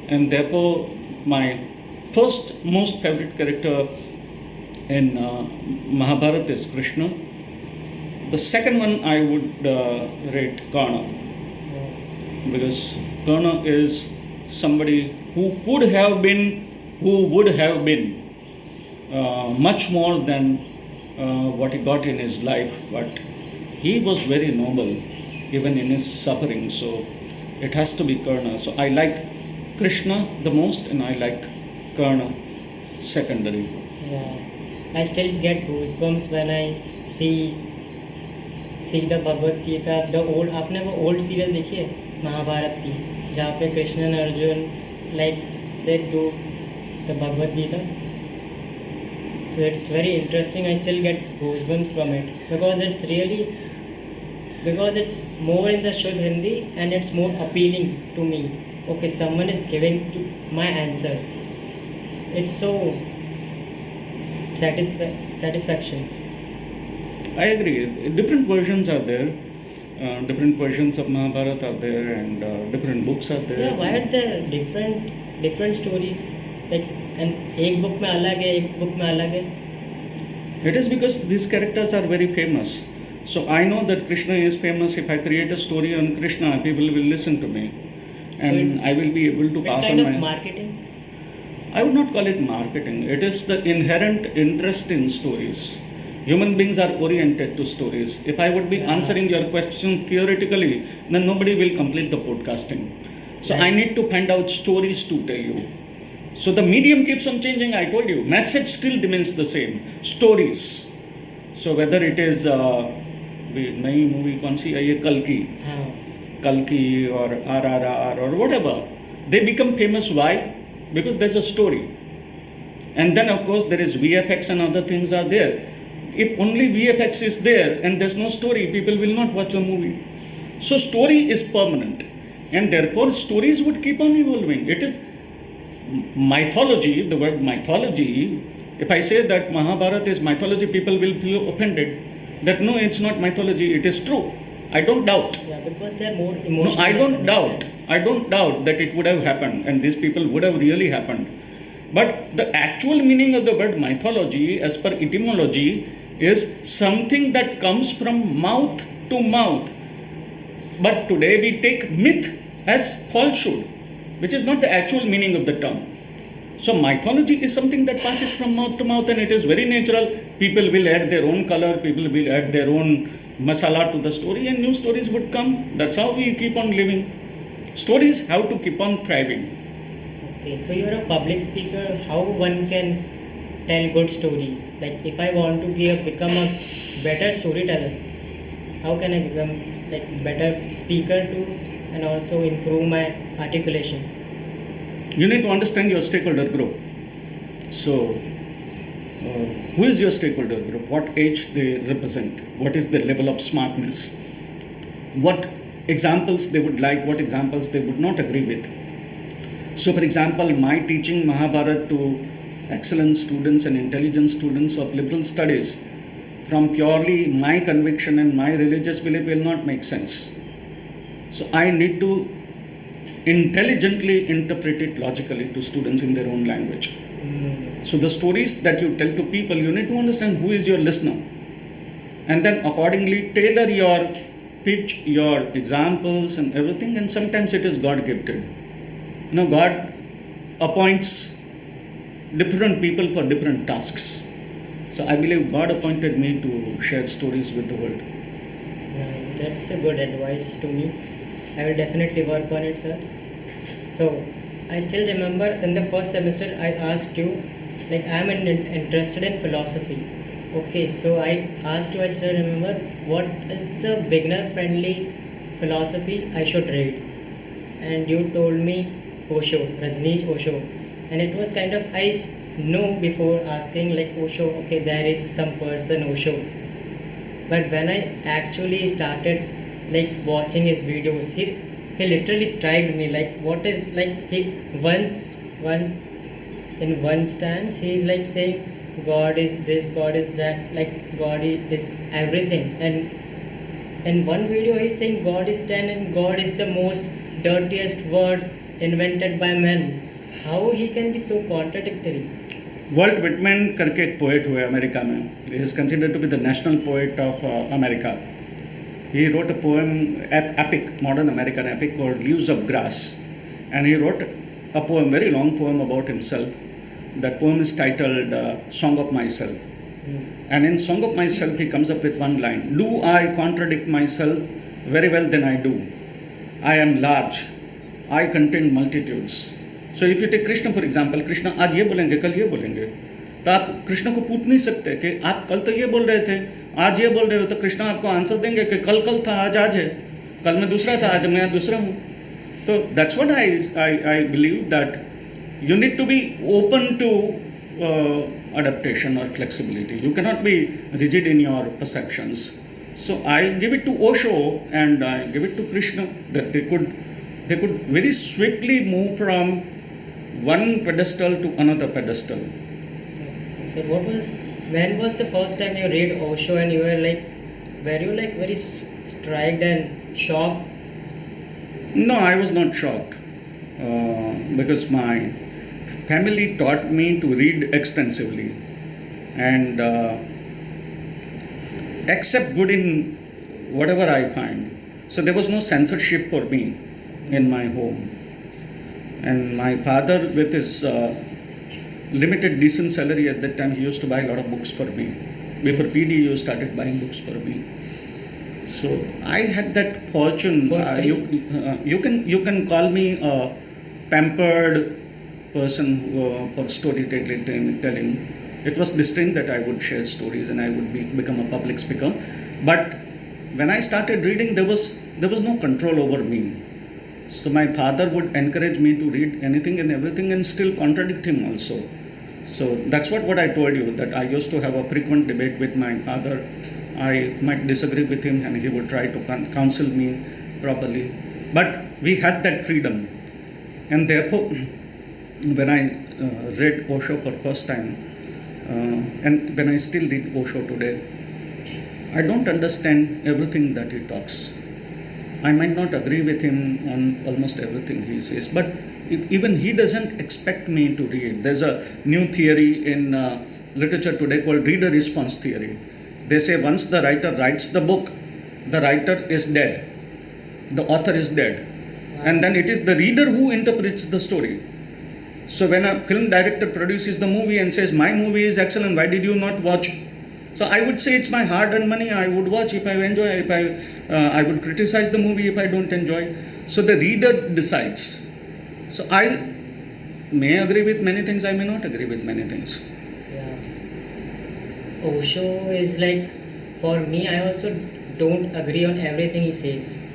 And therefore, my first most favorite character in Mahabharata is Krishna. The second one I would rate Karna, because Karna is somebody who would have been much more than what he got in his life, but he was very noble even in his suffering. So it has to be Karna. So I like Krishna the most, and I like Karna secondary. Yeah, I still get goosebumps when I see the Bhagwat Gita. The old, आपने वो old serial देखी है महाभारत की, जहाँ पे Krishna and Arjun they do the Bhagwat Gita. So it's very interesting. I still get goosebumps from it because it's more in the Shuddh Hindi and it's more appealing to me. Okay, someone is giving to my answers. It's so satisfaction. I agree. Different versions are there. Different versions of Mahabharata are there, and different books are there. Yeah, why are there different stories? And एक book में अलग है, एक book में अलग है. It is because these characters are very famous. So I know that Krishna is famous. If I create a story on Krishna, people will listen to me, and So I will be able to pass on it's kind my. of marketing. I would not call it marketing. It is the inherent interest in stories. Human beings are oriented to stories. If I would be answering your question theoretically, then nobody will complete the podcasting. So I need to find out stories to tell you. So the medium keeps on changing, I told you. Message still remains the same. Stories. So whether it is नई movie कौन सी आई है, Kalki or RRR or whatever, they become famous. Why? Because there's a story. And then of course there is VFX and other things are there. If only VFX is there and there's no story, people will not watch a movie. So story is permanent, and therefore stories would keep on evolving. It is mythology, the word mythology. If I say that Mahabharata is mythology, people will feel offended. That no, it's not mythology, it is true. I don't doubt. Yeah, because they're more emotional. No, I don't doubt. I don't doubt that it would have happened and these people would have really happened. But the actual meaning of the word mythology, as per etymology, is something that comes from mouth to mouth. But today we take myth as falsehood, which is not the actual meaning of the term. So mythology is something that passes from mouth to mouth, and it is very natural. People will add their own color, people will add their own masala to the story, and new stories would come. That's how we keep on living. Stories have to keep on thriving. Okay, so you're a public speaker. How one can tell good stories? Like if I want to become a better storyteller, how can I become better speaker too, and also improve my articulation? You need to understand your stakeholder group. So, who is your stakeholder group? What age they represent? What is their level of smartness? What examples they would like? What examples they would not agree with? So, for example, my teaching Mahabharata to excellent students and intelligent students of liberal studies from purely my conviction and my religious belief will not make sense. So I need to intelligently interpret it logically to students in their own language. So the stories that you tell to people, you need to understand who is your listener, and then accordingly tailor your pitch, your examples and everything. And sometimes it is God gifted. God appoints different people for different tasks. So I believe God appointed me to share stories with the world. Nice. That's a good advice to me. I will definitely work on it, sir. So I still remember in the first semester I asked you, like, I am interested in philosophy. Okay, so I asked you, I still remember, what is the beginner friendly philosophy I should read? And you told me Osho, Rajneesh Osho. And it was kind of, I know before asking like Osho, okay, there is some person Osho. But when I actually started like watching his videos, he literally struck me like, what is like, he in one stance he is like saying God is this, God is that, like God is everything, and in one video he is saying God is 10 and God is the most dirtiest word invented by men. How he can be so contradictory? Walt Whitman करके एक poet हुए America में. He is considered to be the national poet of America. He wrote a poem, epic, modern American epic called Leaves of Grass, and he wrote a poem, very long poem about himself. That poem is titled Song of Myself. And in Song of Myself he comes up with one line: do I contradict myself? Very well, then I do. I am large, I contain multitudes. So if you take Krishna for example, Krishna आज ये बोलेंगे, कल ये बोलेंगे, तो आप कृष्ण को पूछ नहीं सकते कि आप कल तो ये बोल रहे थे, आज ये बोल रहे हो, तो कृष्ण आपको आंसर देंगे कि कल था, आज है, कल मैं दूसरा था, आज मैं दूसरा हूँ. So that's what I believe, that you need to be open to adaptation or flexibility. You cannot be rigid in your perceptions. So I give it to Osho and I give it to Krishna, that they could very swiftly move from one pedestal to another pedestal. So when was the first time you read Osho and you were like very struck and shocked? No, I was not shocked because my family taught me to read extensively and accept good in whatever I find. So there was no censorship for me in my home. And my father, with his limited decent salary at that time, he used to buy a lot of books for me. Before PDU started buying books for me. So I had that fortune. You can call me a pampered person for storytelling. It was destined that I would share stories and I would become a public speaker. But when I started reading, there was no control over me. So my father would encourage me to read anything and everything and still contradict him also. So that's what I told you, that I used to have a frequent debate with my father. I might disagree with him and he would try to counsel me properly. But we had that freedom. And therefore, when I read Osho for first time, and when I still read Osho today, I don't understand everything that he talks. I might not agree with him on almost everything he says, but even he doesn't expect me to read. There's a new theory in literature today called reader response theory. They say once the writer writes the book, the writer is dead, the author is dead, and then it is the reader who interprets the story. So when a film director produces the movie and says, my movie is excellent, why did you not watch? So I would say it's my hard-earned money, I would watch if I enjoy, I would criticize the movie if I don't enjoy. So the reader decides. So I may agree with many things, I may not agree with many things. Yeah. Osho is like, for me, I also don't agree on everything he says.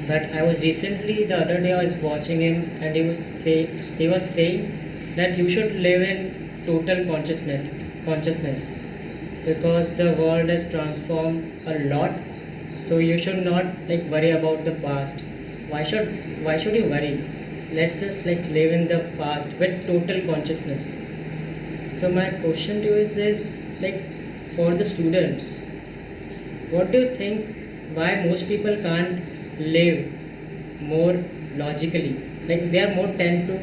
But I was recently, the other day I was watching him and he was saying that you should live in total consciousness. Because the world has transformed a lot, so you should not like worry about the past. Why should you worry? Let's just like live in the past with total consciousness. So my question to you is like for the students, what do you think why most people can't live more logically? Like they are more tend to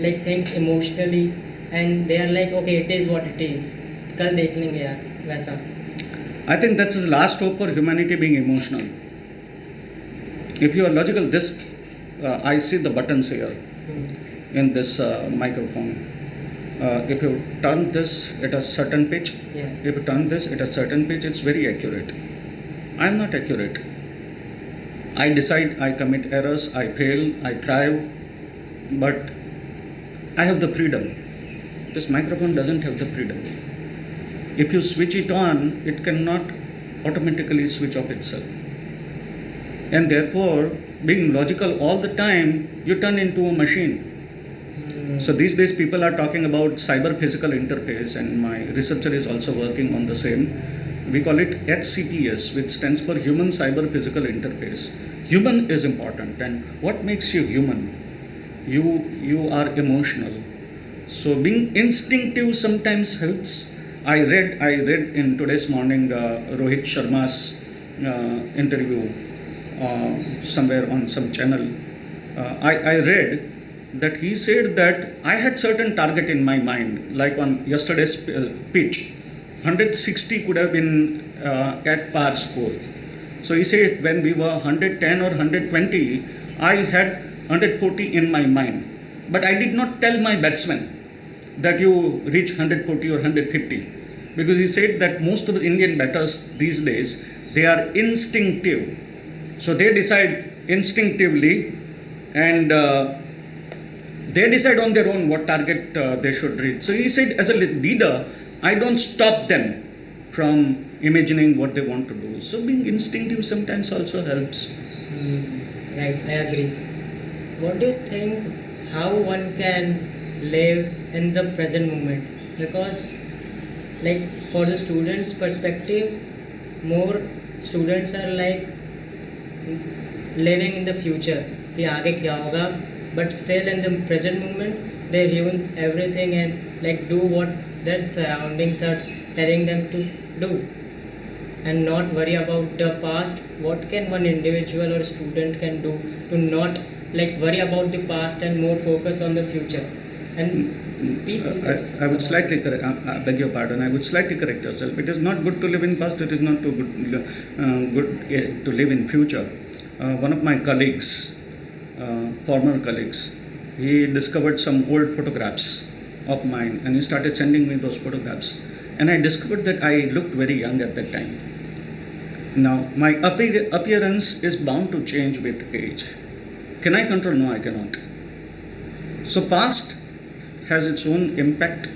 like think emotionally and they are like okay it is what it is. कल देख लेंगे यार वैसा. I think that's the last hope for humanity, being emotional. If you are logical, I see the buttons here in this microphone. If you turn this at a certain pitch, if you turn this at a certain pitch, it's very accurate. I am not accurate. I decide, I commit errors, I fail, I thrive, but I have the freedom. This microphone doesn't have the freedom. If you switch it on, it cannot automatically switch off itself. And therefore, being logical all the time, you turn into a machine. So these days people are talking about cyber physical interface, and my researcher is also working on the same. We call it HCPS, which stands for Human Cyber Physical Interface. Human is important, and what makes you human? You are emotional. So being instinctive sometimes helps. I read in today's morning Rohit Sharma's interview somewhere on some channel. I read that he said that I had certain target in my mind, like on yesterday's pitch, 160 could have been at par score. So he said when we were 110 or 120, I had 140 in my mind, but I did not tell my batsman that you reach 140 or 150, because he said that most of the Indian batters these days, they are instinctive. So they decide instinctively, and they decide on their own what target they should reach. So he said, as a leader, I don't stop them from imagining what they want to do. So being instinctive sometimes also helps. Right, I agree. What do you think, how one can live in the present moment? Because like for the students perspective, more students are like living in the future कि आगे क्या होगा, but still in the present moment they ruin everything and like do what their surroundings are telling them to do and not worry about the past. What can one individual or student can do to not like worry about the past and more focus on the future and peace? I would slightly correct, I beg your pardon, I would slightly correct yourself. It is not good to live in past, it is not too good to live in future. One of my colleagues, former colleagues, he discovered some old photographs of mine and he started sending me those photographs, and I discovered that I looked very young at that time. Now my appearance is bound to change with age. Can I control? No, I cannot. So past has its own impact,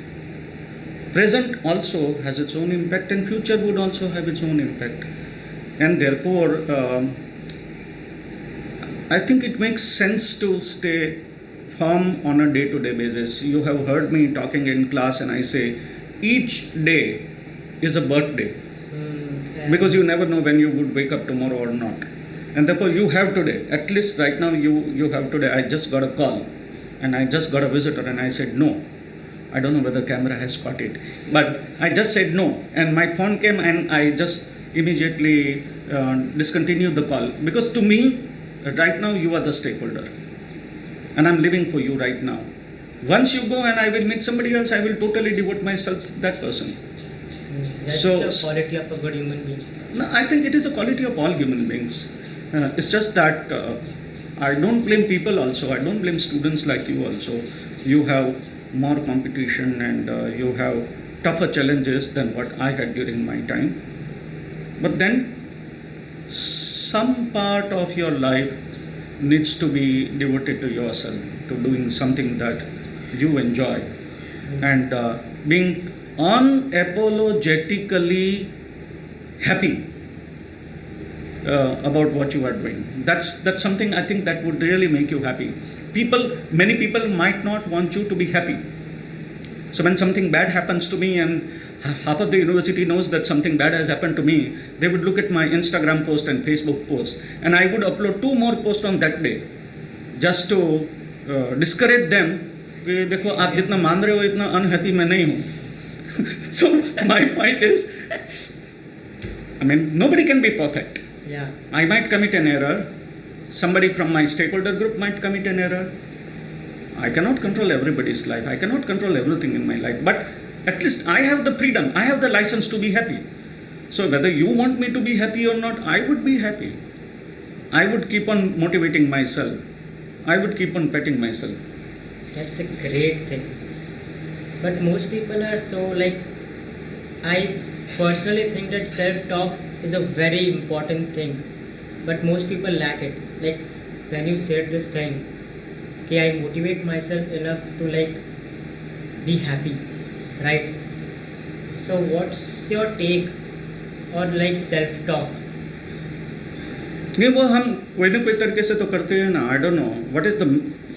present also has its own impact, and future would also have its own impact. And therefore I think it makes sense to stay firm on a day-to-day basis. You have heard me talking in class and I say each day is a birthday, because you never know when you would wake up tomorrow or not. And therefore you have today, at least right now you have today. I just got a call and I just got a visitor and I said no. I don't know whether camera has caught it, but I just said no, and my phone came and I just immediately discontinued the call, because to me right now you are the stakeholder and I'm living for you right now. Once you go and I will meet somebody else, I will totally devote myself to that person. That's So the quality of a good human being. no, I think it is the quality of all human beings. It's just that I don't blame people also. I don't blame students like you also. You have more competition and you have tougher challenges than what I had during my time. But then some part of your life needs to be devoted to yourself, to doing something that you enjoy, and being unapologetically happy about what you are doing. That's something I think that would really make you happy. Many people might not want you to be happy. So when something bad happens to me and half of the university knows that something bad has happened to me, they would look at my Instagram post and Facebook post, and I would upload 2 more posts on that day just to discourage them कि देखो आप जितना मान रहे हो इतना unhappy मैं नहीं हूँ. So my point is, I mean, nobody can be perfect. Yeah. I might commit an error. Somebody from my stakeholder group might commit an error. I cannot control everybody's life. I cannot control everything in my life. But at least I have the freedom. I have the license to be happy. So whether you want me to be happy or not, I would be happy. I would keep on motivating myself. I would keep on petting myself. That's a great thing. But most people are so like, I personally think that self-talk is a very important thing. But most people lack it. Like when you said this thing, okay, I motivate myself enough to like be happy, right? So what's your take on like self-talk? ये वो हम कोई ना कोई तरीके से तो करते हैं ना. I don't know. What is the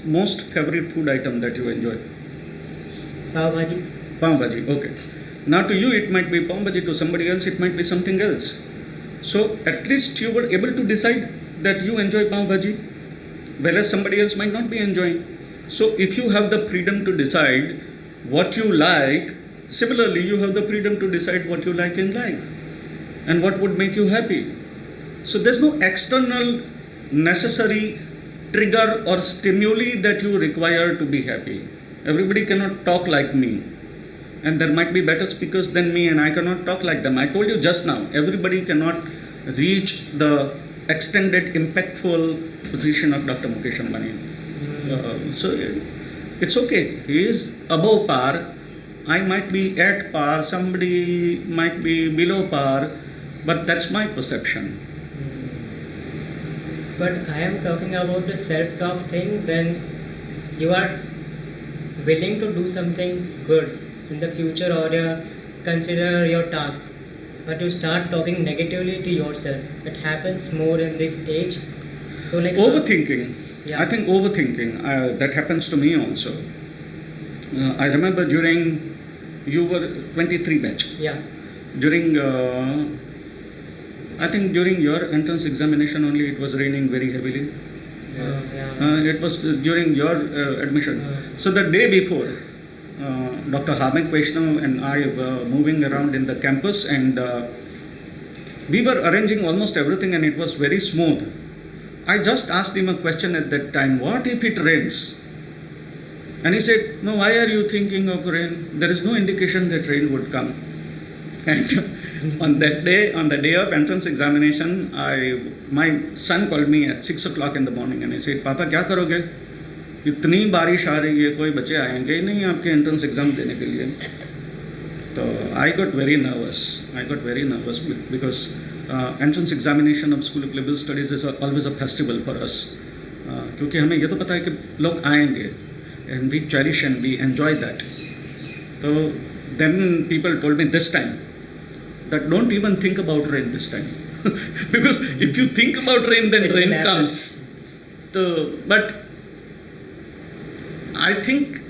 most favorite food item that you enjoy? Pav bhaji. Pav bhaji. Okay. Now to you it might be pav bhaji. To somebody else it might be something else. So at least you were able to decide that you enjoy pav bhaji, whereas somebody else might not be enjoying. So if you have the freedom to decide what you like, similarly you have the freedom to decide what you like in life and what would make you happy. So there's no external necessary trigger or stimuli that you require to be happy. Everybody cannot talk like me, and there might be better speakers than me, and I cannot talk like them. I told you just now, everybody cannot reach the extended impactful position of Dr. Mukesh Ambani. So it's okay. He is above par. I might be at par. Somebody might be below par, but that's my perception. But I am talking about the self-talk thing when you are willing to do something good in the future or consider your task, but you start talking negatively to yourself. It happens more in this age. So like Overthinking. Yeah. I think overthinking, that happens to me also. I remember during, you were 23 batch. Yeah. During, I think during your entrance examination only it was raining very heavily. It was during your admission. So the day before, Dr. Hamik Vaishnav and I were moving around in the campus, and we were arranging almost everything, and it was very smooth. I just asked him a question at that time, what if it rains? And he said, no, why are you thinking of rain? There is no indication that rain would come. And on that day, on the day of entrance examination, my son called me at 6 o'clock in the morning and he said, Papa, क्या करोगे? इतनी बारिश आ रही है, कोई बच्चे आएंगे ही नहीं आपके entrance exam देने के लिए. So I got very nervous. Because entrance examination of School of Liberal Studies is always a festival for us. क्योंकि हमें ये तो पता है कि लोग आएंगे, and we cherish and we enjoy that. So then people told me this time that don't even think about rain this time. Because if you think about rain, then rain comes. But I think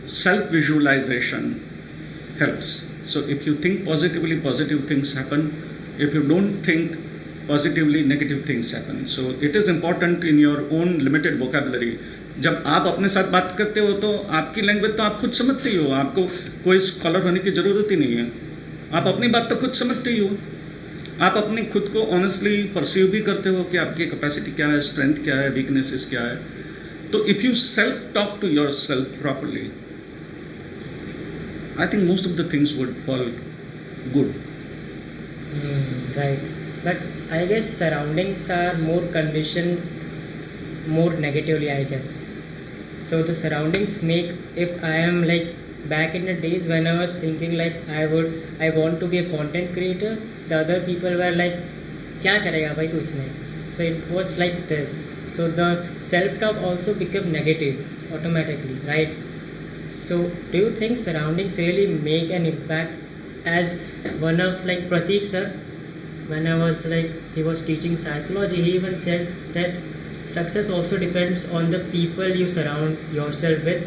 self-visualization helps. So if you think positively, positive things happen. If you don't think positively, negative things happen. So it is important in your own limited vocabulary. जब आप अपने साथ बात करते हो तो आपकी language तो आप खुद समझते ही हो, आपको कोई स्कॉलर होने की ज़रूरत ही नहीं है. आप अपनी बात तो खुद समझते ही हो. आप अपनी खुद को ऑनेस्टली परसीव भी करते हो कि आपकी कैपेसिटी क्या है, स्ट्रेंथ क्या है, वीकनेसेस क्या है. तो if you self talk to your self properly, I think most of the things would fall good. Right. But I guess surroundings are more conditioned more negatively, I guess. So the surroundings make, if I am like back in the days when I was thinking like I want to be a content creator, the other people were like, क्या करेगा भाई तू इसमें? So it was like this. So the self-talk also became negative automatically, right? So do you think surroundings really make an impact? As one of like Pratik sir, when I was like, he was teaching psychology, he even said that success also depends on the people you surround yourself with.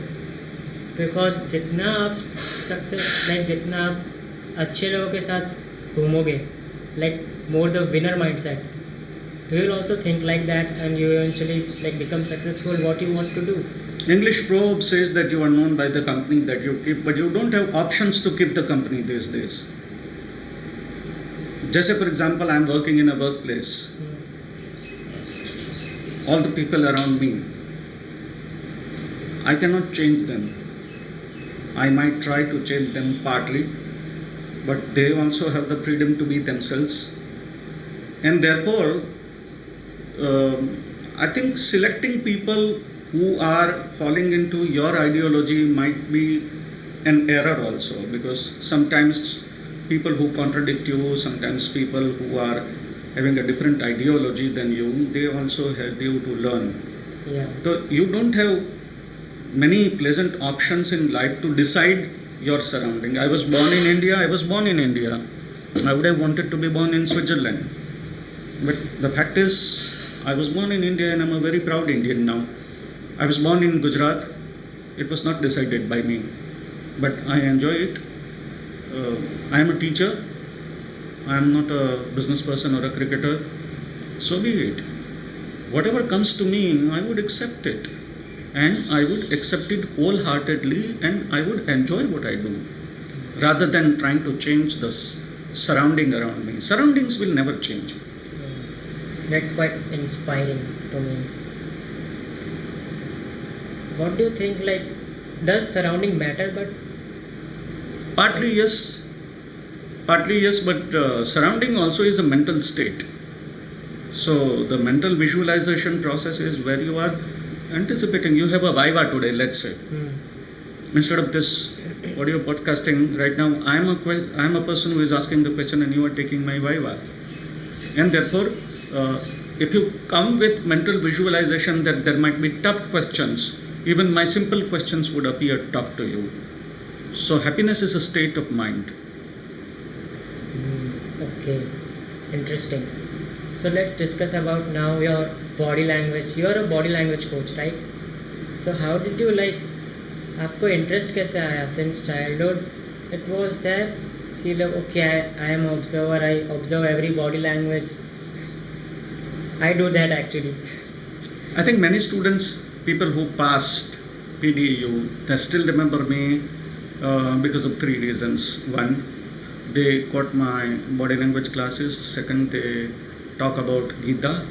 Because जितना आप success like जितना आप अच्छे लोगों के साथ घूमोगे, like more the winner mindset, you will also think like that and you eventually like become successful what you want to do. English proverb says that you are known by the company that you keep, but you don't have options to keep the company these days. Just say, for example, I am working in a workplace. All the people around me, I cannot change them. I might try to change them partly, but they also have the freedom to be themselves. And therefore, I think selecting people who are falling into your ideology might be an error also, because sometimes people who contradict you, sometimes people who are having a different ideology than you, they also help you to learn. Yeah. So you don't have many pleasant options in life to decide your surrounding. I was born in India. I would have wanted to be born in Switzerland. But the fact is, I was born in India and I'm a very proud Indian now. I was born in Gujarat. It was not decided by me, but I enjoy it. I am a teacher. I am not a business person or a cricketer. So be it. Whatever comes to me, I would accept it. And I would accept it wholeheartedly, and I would enjoy what I do, rather than trying to change the surrounding around me. Surroundings will never change. That's quite inspiring to me. What do you think, like, does surrounding matter? But Partly yes, but surrounding also is a mental state. So the mental visualization process is where you are anticipating. You have a Vivaad today, let's say. Instead of this audio podcasting right now, I am a person who is asking the question and you are taking my Vivaad. And therefore, if you come with mental visualization that there might be tough questions, even my simple questions would appear tough to you. So happiness is a state of mind. Okay, interesting. So let's discuss about now your body language. You are a body language coach, right? So how did you, like, आपको interest कैसे आया? Since childhood it was there कि like, okay, I am an observer, I observe every body language. I do that actually. I think many students, people who passed PDU, they still remember me because of three reasons. One, they got my body language classes. Second, they talk about Geeta.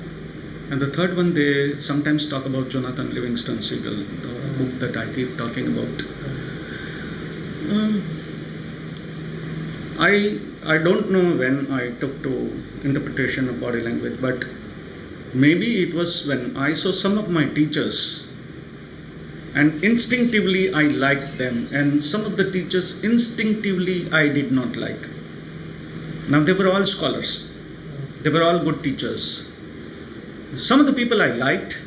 And the third one, they sometimes talk about Jonathan Livingston Seagull, the book that I keep talking about. I don't know when I took to interpretation of body language, but maybe it was when I saw some of my teachers and instinctively I liked them, and some of the teachers instinctively I did not like. Now they were all scholars, they were all good teachers. Some of the people I liked,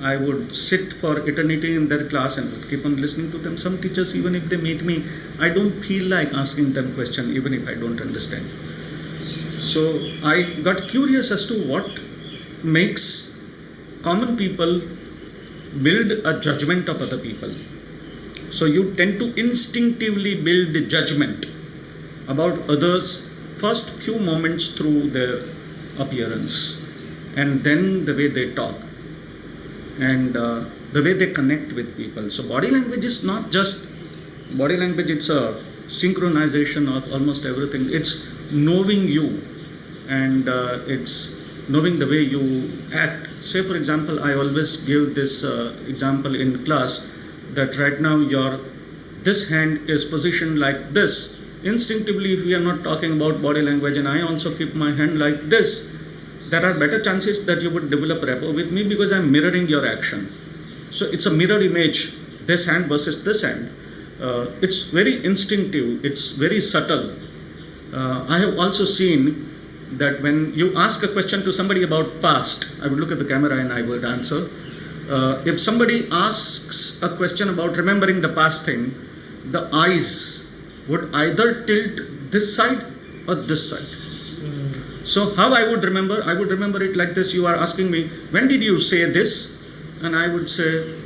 I would sit for eternity in their class and would keep on listening to them. Some teachers, even if they meet me, I don't feel like asking them question even if I don't understand. So I got curious as to what makes common people build a judgment of other people. So you tend to instinctively build a judgment about others first few moments through their appearance, and then the way they talk, and the way they connect with people. So body language is not just body language, it's a synchronization of almost everything. It's knowing you, and it's knowing the way you act. Say for example, I always give this example in class, that right now this hand is positioned like this. Instinctively, if we are not talking about body language and I also keep my hand like this, there are better chances that you would develop rapport with me, because I am mirroring your action. So it's a mirror image, this hand versus this hand. It's very instinctive, it's very subtle. I have also seen that when you ask a question to somebody about past, I would look at the camera and I would answer. If somebody asks a question about remembering the past thing, the eyes would either tilt this side or this side. So how I would remember? I would remember it like this. You are asking me, when did you say this? And I would say,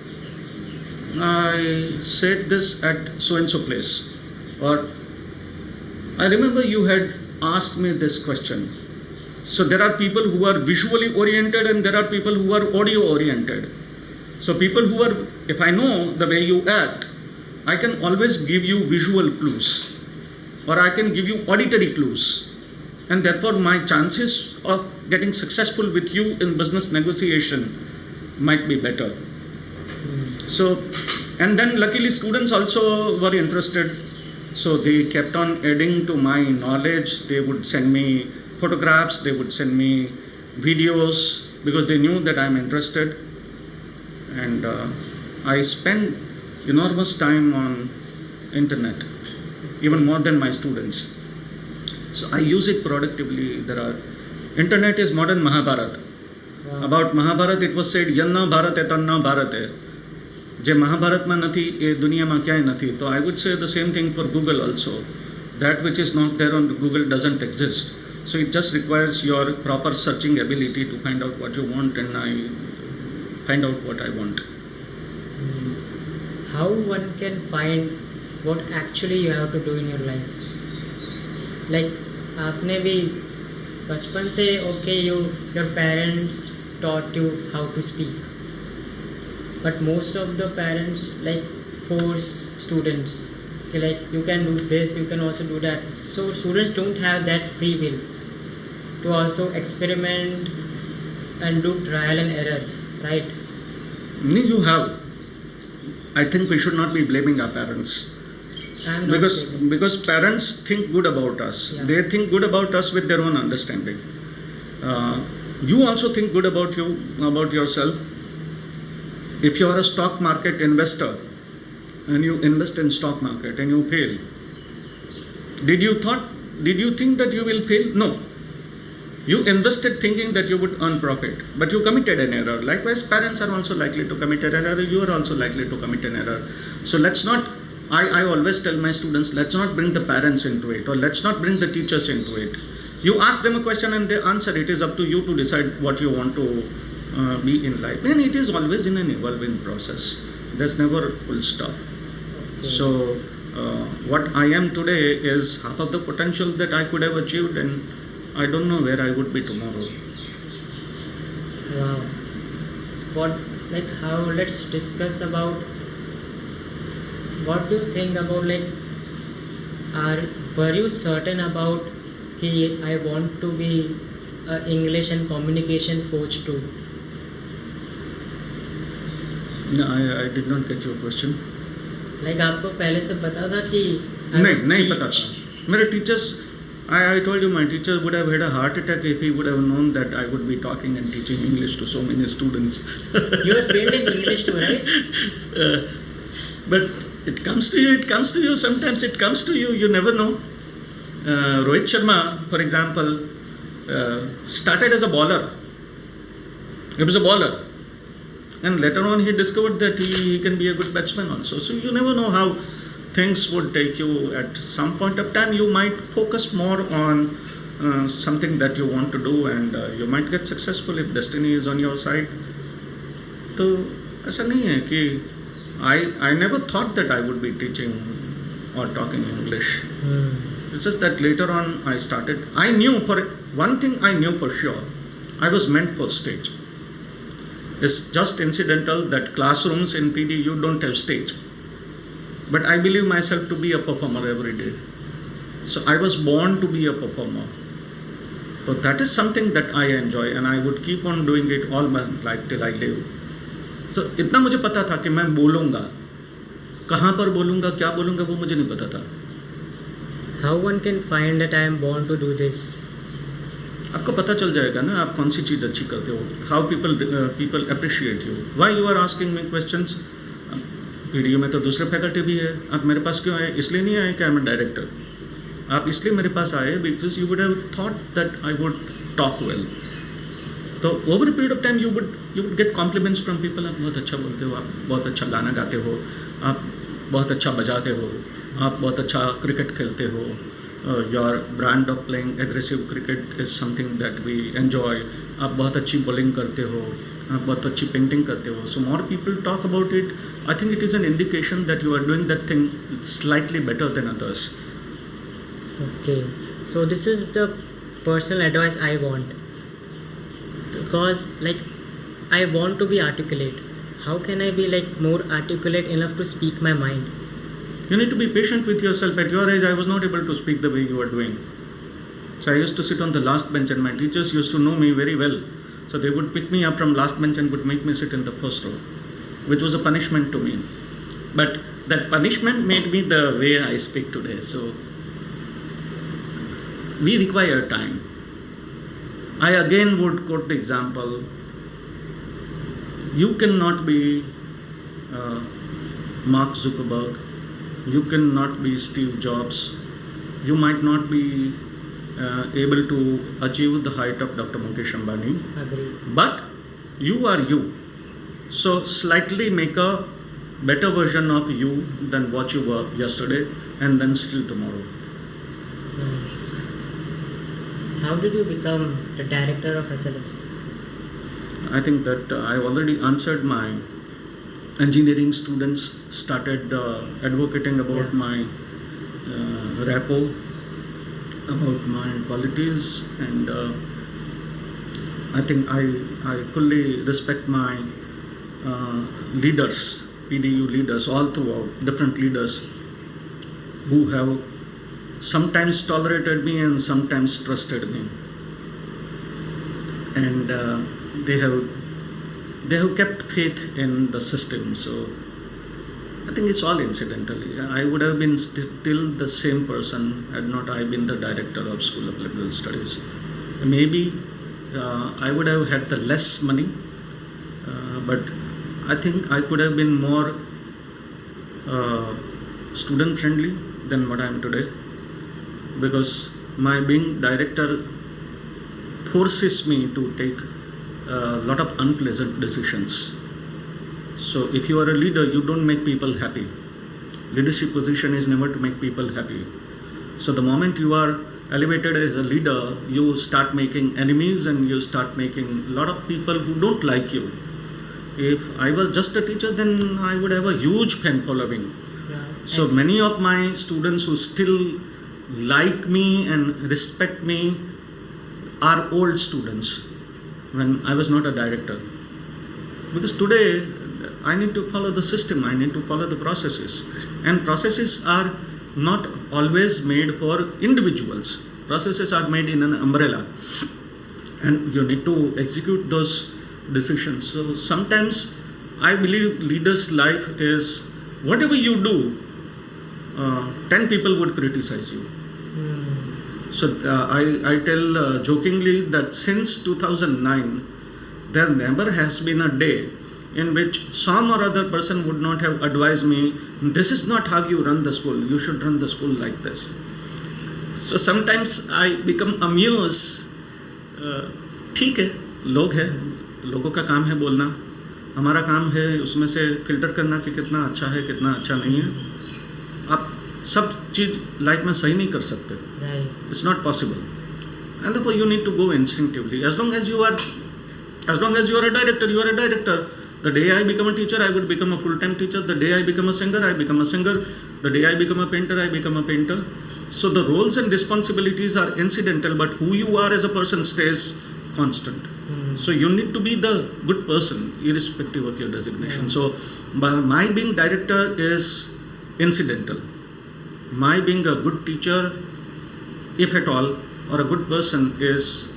I said this at so-and-so place. Or, I remember you had asked me this question. So there are people who are visually oriented and there are people who are audio oriented. So people who are if I know the way you act, I can always give you visual clues, or I can give you auditory clues, and therefore my chances of getting successful with you in business negotiation might be better. So, and then luckily students also were interested, so they kept on adding to my knowledge. They would send me photographs, they would send me videos, because they knew that I'm interested. And I spend enormous time on internet, even more than my students. So I use it productively. Internet is modern Mahabharata. Wow. About Mahabharata it was said, Yanna Bharate Tanna Bharate. જે મહાભારતમાં નથી એ દુનિયામાં ક્યાંય નથી. તો I would say the same thing for Google also. That which is not there on Google doesn't exist. So it just requires your proper searching ability to find out what you want, and I find out what I want. How one can find what actually you have to do in your life? Like आपने भी बचपन से your parents taught you how to speak, but most of the parents like force students, okay, like you can do this, you can also do that. So students don't have that free will to also experiment and do trial and errors, right? You have. I think we should not be blaming our parents. I'm not blaming. Because parents think good about us. Yeah. They think good about us with their own understanding. You also think good about yourself. If you are a stock market investor and you invest in stock market and you fail, did you think that you will fail? No. You invested thinking that you would earn profit, but you committed an error. Likewise, parents are also likely to commit an error. You are also likely to commit an error. So let's not, I always tell my students, let's not bring the parents into it, or let's not bring the teachers into it. You ask them a question and they answer. It is up to you to decide what you want to be in life, and it is always in an evolving process. There's never full stop. Okay. So what I am today is half of the potential that I could have achieved, and I don't know where I would be tomorrow. Wow. Let's discuss about, what do you think about, like, were you certain about कि I want to be a English and communication coach too? No, I did not get your question. Like आपको पहले से पता था कि नहीं पता था. मेरे teachers, I told you, my teacher would have had a heart attack if he would have known that I would be talking and teaching English to so many students. You are failed in English too, right? But it comes to you. Sometimes it comes to you. You never know. Rohit Sharma, for example, started as a bowler. He was a bowler. And later on he discovered that he can be a good batsman also. So you never know how things would take you. At some point of time you might focus more on something that you want to do, and you might get successful if destiny is on your side. So ऐसा नहीं है कि I never thought that I would be teaching or talking English. It's just that later on I started. I knew, for one thing I knew for sure, I was meant for stage. It's just incidental that classrooms in PD you don't have stage. But I believe myself to be a performer every day. So I was born to be a performer. So that is something that I enjoy, and I would keep on doing it all my life till I live. So इतना मुझे पता था कि मैं बोलूँगा, कहाँ पर बोलूँगा, क्या बोलूँगा, वो मुझे नहीं पता था. How one can find that I am born to do this? आपको पता चल जाएगा ना आप कौन सी चीज़ अच्छी करते हो. How people appreciate you. Why you are asking me questions? PD में तो दूसरे फैकल्टी भी है. आप मेरे पास क्यों आए? इसलिए नहीं आए कि आई एम अ डायरेक्टर. आप इसलिए मेरे पास आए because you would have thought that I would talk well. तो over period of time you would get compliments from people. आप बहुत अच्छा बोलते हो, आप बहुत अच्छा गाना गाते हो, आप बहुत अच्छा बजाते हो, आप बहुत अच्छा क्रिकेट खेलते हो. Your brand of playing aggressive cricket is something that we enjoy. आप बहुत अच्छी बॉलिंग करते हो, आप बहुत अच्छी पेंटिंग करते हो. So more people talk about it. I think it is an indication that you are doing that thing slightly better than others. Okay, so this is the personal advice I want, because like I want to be articulate. how can I be like more articulate enough to speak my mind? You need to be patient with yourself. At your age, I was not able to speak the way you are doing. So I used to sit on the last bench, and my teachers used to know me very well. So they would pick me up from last bench and would make me sit in the first row, which was a punishment to me. But that punishment made me the way I speak today. So we require time. I again would quote the example. You cannot be Mark Zuckerberg. You cannot be Steve Jobs. You might not be able to achieve the height of Dr. Mukesh Ambani. Agree. But you are you. So slightly make a better version of you than what you were yesterday, and then still tomorrow. Nice. How did you become the director of SLS? I think that I already answered. My engineering students started advocating about my rapport, about my qualities, and I think I fully respect my leaders, PDU leaders, all throughout, different leaders who have sometimes tolerated me and sometimes trusted me, and they have kept faith in the system. So I think it's all incidentally. I would have been still the same person had not I been the director of School of Liberal Studies. Maybe I would have had the less money, but I think I could have been more student friendly than what I am today, because my being director forces me to take a lot of unpleasant decisions. So if you are a leader, you don't make people happy. Leadership position is never to make people happy. So the moment you are elevated as a leader, you start making enemies and you start making a lot of people who don't like you. If I was just a teacher, then I would have a huge fan following. Yeah. So many of my students who still like me and respect me are old students when I was not a director. Because today I need to follow the system, I need to follow the processes. And processes are not always made for individuals. Processes are made in an umbrella. And you need to execute those decisions. So sometimes I believe leaders' life is whatever you do, 10 people would criticize you. So I tell jokingly that since 2009, there never has been a day in which some or other person would not have advised me, this is not how you run the school, you should run the school like this. So sometimes I become amused. ठीक है, लोग हैं, लोगों का काम है बोलना, हमारा काम है उसमें से फिल्टर करना कि कितना अच्छा है कितना अच्छा नहीं है. आप सब चीज़ लाइफ में सही नहीं कर सकते. It's not possible. And therefore you need to go instinctively. As long as you are a director, you are a director. The day I become a teacher, I would become a full-time teacher. The day I become a singer, I become a singer. The day I become a painter, I become a painter. So the roles and responsibilities are incidental, but who you are as a person stays constant. So you need to be the good person, irrespective of your designation. So my being director is incidental. My being a good teacher, if at all, or a good person is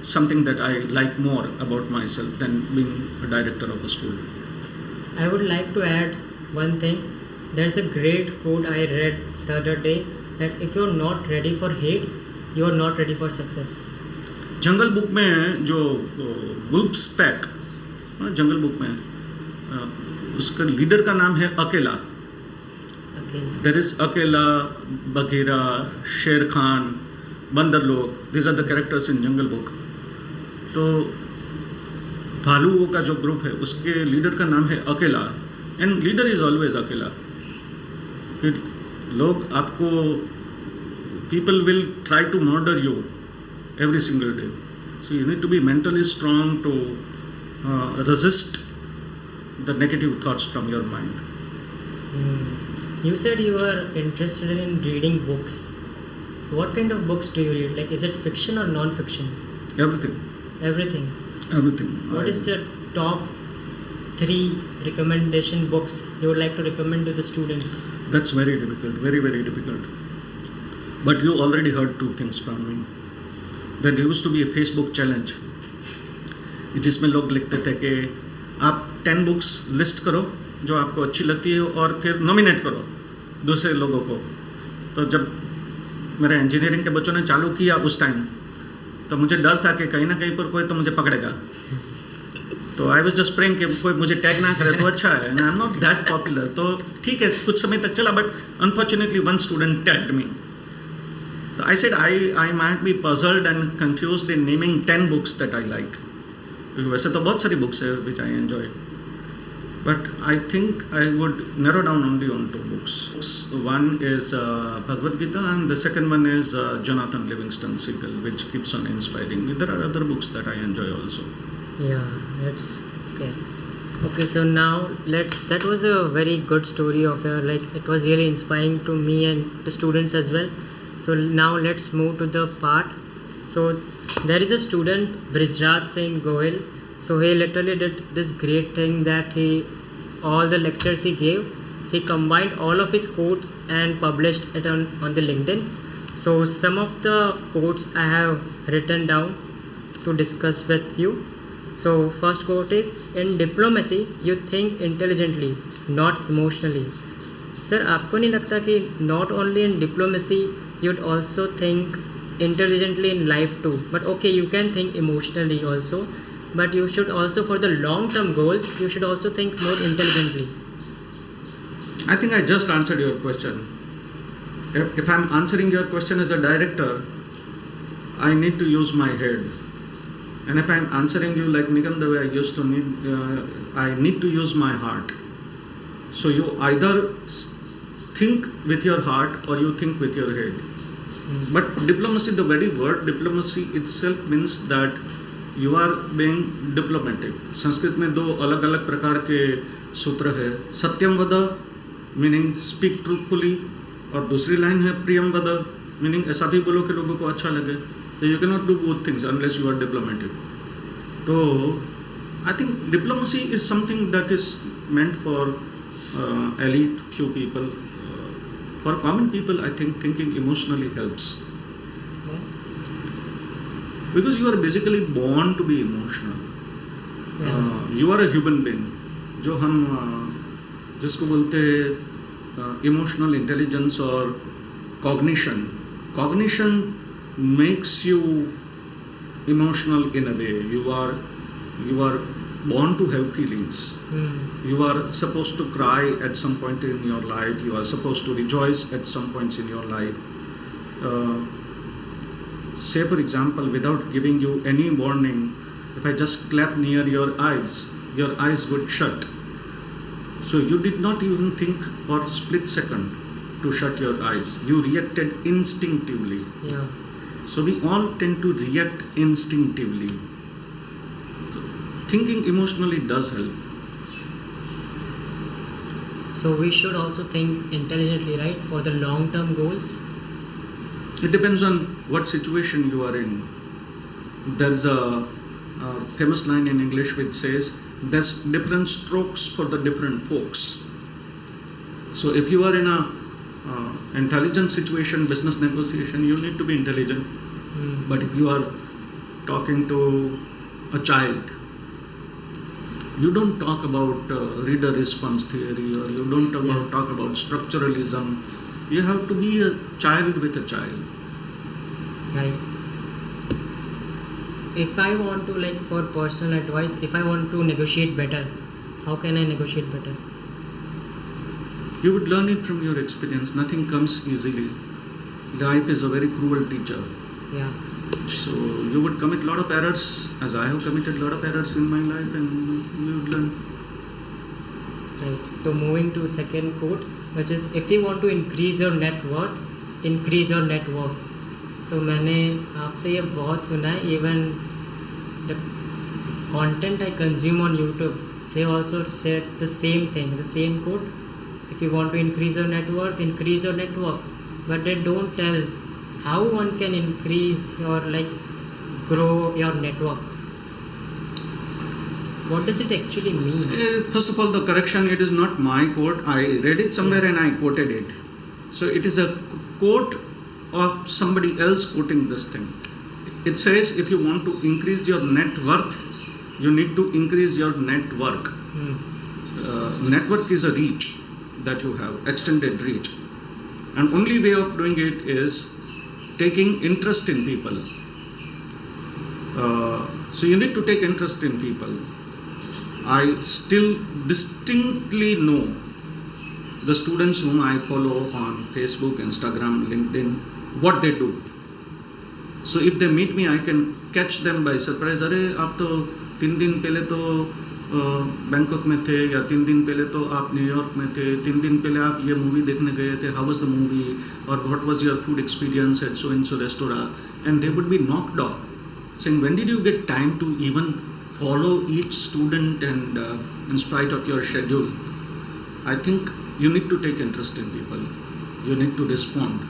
something that I like more about myself than being a director of a school. I would like to add one thing. There's a great quote I read the other day, that if you're not ready for hate, you're not ready for success. Jungle book में जो wolves pack, जंगल book में उसका leader का नाम है अकेला. There is अकेला, बघीरा, शेर खान, बंदर लोग. These are the characters in jungle book. तो भालुओं का जो ग्रुप है उसके लीडर का नाम है अकेला. एंड लीडर इज ऑलवेज अकेला. कि लोग आपको, people will try to murder you every single day. So you need to be mentally strong to resist the negative thoughts from your mind. You said you are interested in reading books. So what kind of books do you read? Like, is it fiction or non-fiction? Everything. Everything. Everything. What is the top 3 recommendation books you would like to recommend to the students? That's very difficult, very, very difficult. But you already heard 2 things from me. There used to be a Facebook challenge जिसमें लोग लिखते थे कि आप 10 books list करो जो आपको अच्छी लगती है और फिर नॉमिनेट करो दूसरे लोगों को. तो जब मेरे इंजीनियरिंग के बच्चों ने चालू किया उस टाइम, तो मुझे डर था कि कहीं ना कहीं पर कोई तो मुझे पकड़ेगा. तो आई वॉज जस्ट प्रेइंग कि कोई मुझे टैग ना करे तो अच्छा है. I am not that popular, तो ठीक है कुछ समय तक चला, but unfortunately one student tagged me. So I said I might be puzzled and confused in naming 10 books that I like. वैसे तो बहुत सारी books है which I enjoy, but I think I would narrow down only on 2 books. One is Bhagwat Geeta and the second one is Jonathan Livingston's Sea Gull, which keeps on inspiring me. There are other books that I enjoy also. Yeah, that's okay. Okay, so now that was a very good story of your, like it was really inspiring to me and the students as well. So now let's move to the part. So there is a student, Brijraj Singh Goel. So he literally did this great thing that all the lectures he gave, he combined all of his quotes and published it on the LinkedIn. So some of the quotes I have written down to discuss with you. So first quote is, in diplomacy you think intelligently, not emotionally. Sir, आपको नहीं लगता कि not only in diplomacy you'd also think intelligently in life too, but okay, you can think emotionally also, but you should also, for the long term goals, you should also think more intelligently. I think I just answered your question. If I'm answering your question as a director, I need to use my head, and if I'm answering you like Nigam the way I need to use my heart. So you either think with your heart or you think with your head. But diplomacy, the very word diplomacy itself means that you are being diplomatic. Sanskrit में 2 अलग अलग प्रकार के सूत्र है. सत्यम वद meaning speak truthfully, और दूसरी लाइन है प्रियम वद मीनिंग ऐसा भी बोलो कि लोगों को अच्छा लगे. तो you can not do both things unless you are diplomatic. तो I think diplomacy is something that is meant for elite few people. For common people, I think thinking emotionally helps. Because you are basically born to be emotional. You are a human being. जो हम जिसको बोलते हैं emotional intelligence और cognition. Cognition makes you emotional in a way. You are born to have feelings. You are supposed to cry at some point in your life. You are supposed to rejoice at some points in your life. Say for example, without giving you any warning, if I just clap near your eyes would shut. So you did not even think for a split second to shut your eyes. You reacted instinctively. Yeah. So we all tend to react instinctively. Thinking emotionally does help. So we should also think intelligently, right, for the long term goals? It depends on what situation you are in. There's a famous line in English which says, there's different strokes for the different folks. So if you are in a intelligent situation, business negotiation, you need to be intelligent. But if you are talking to a child, you don't talk about reader response theory, or you don't talk about structuralism. You have to be a child with a child. Right. If I want to, like for personal advice, if I want to negotiate better, how can I negotiate better? You would learn it from your experience. Nothing comes easily. Life is a very cruel teacher. Yeah. So you would commit a lot of errors, as I have committed a lot of errors in my life, and you would learn. Right. So moving to second quote, which is, if you want to increase your net worth, increase your network. So मैंने आपसे ये बहुत सुना है. Even the content I consume on YouTube, they also said the same thing, the same quote. If you want to increase your net worth, increase your network. But they don't tell how one can increase your, like, grow your network. What does it actually mean? First of all, the correction, it is not my quote. I read it somewhere and I quoted it. So it is a quote of somebody else quoting this thing. It says, if you want to increase your net worth, you need to increase your network. Network is a reach that you have, extended reach. And only way of doing it is taking interest in people. So you need to take interest in people. I still distinctly know the students whom I follow on Facebook, Instagram, LinkedIn, what they do. So if they meet me, I can catch them by surprise. अरे आप तो 3 दिन पहले तो Bangkok में थे, या 3 दिन पहले तो आप न्यूयॉर्क में थे, 3 दिन पहले आप ये मूवी देखने गए थे, हाउ वाज द मूवी, और what was your food experience eight so and so restaurant, and they would be knocked of, saying, when did you get time to even follow each student and in spite of your schedule? I think you need to take interest in people. You need to respond.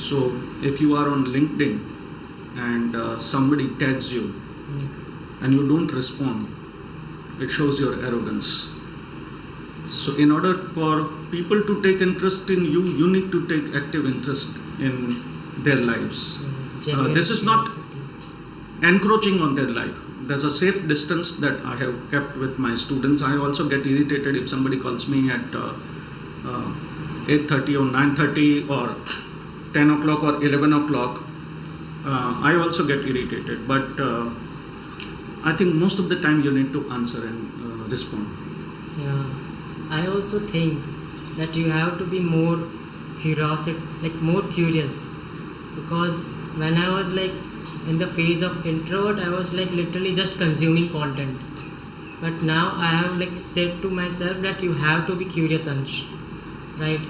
So if you are on LinkedIn and somebody tags you and you don't respond, it shows your arrogance. So in order for people to take interest in you, you need to take active interest in their lives. This is not encroaching on their life. There's a safe distance that I have kept with my students. I also get irritated if somebody calls me at 8:30 or 9:30 or 10 o'clock or 11 o'clock. I also get irritated, but I think most of the time you need to answer and respond. Yeah, I also think that you have to be more more curious, because when I was like in the phase of introvert, I was like literally just consuming content. But now I have like said to myself that you have to be curious, Ansh. Right?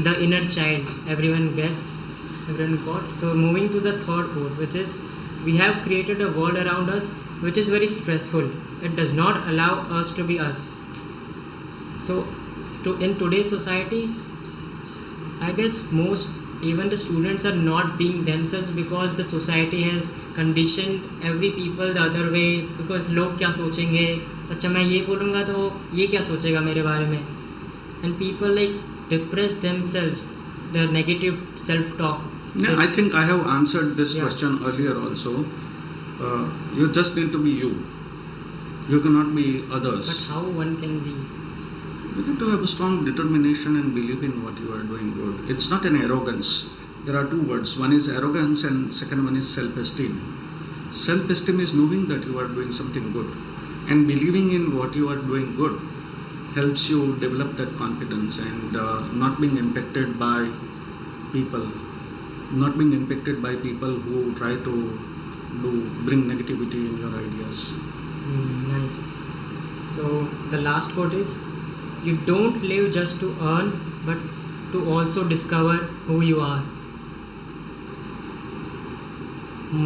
The inner child, everyone got. So moving to the third quote, which is, we have created a world around us which is very stressful. It does not allow us to be us. So in today's society, I guess even the students are not being themselves, because the society has conditioned every people the other way, because लोग क्या सोचेंगे, अच्छा मैं ये बोलूँगा तो ये क्या सोचेगा मेरे बारे में, and people like depress themselves, their negative self-talk. Yeah, I think I have answered this question earlier also. You just need to be you. You cannot be others. But how one can be? You need to have a strong determination and believe in what you are doing good. It's not an arrogance. There are two words. One is arrogance and second one is self-esteem. Self-esteem is knowing that you are doing something good, and believing in what you are doing good helps you develop that confidence, and not being impacted by people who try to bring negativity in your ideas. Nice. So the last quote is, you don't live just to earn, but to also discover who you are.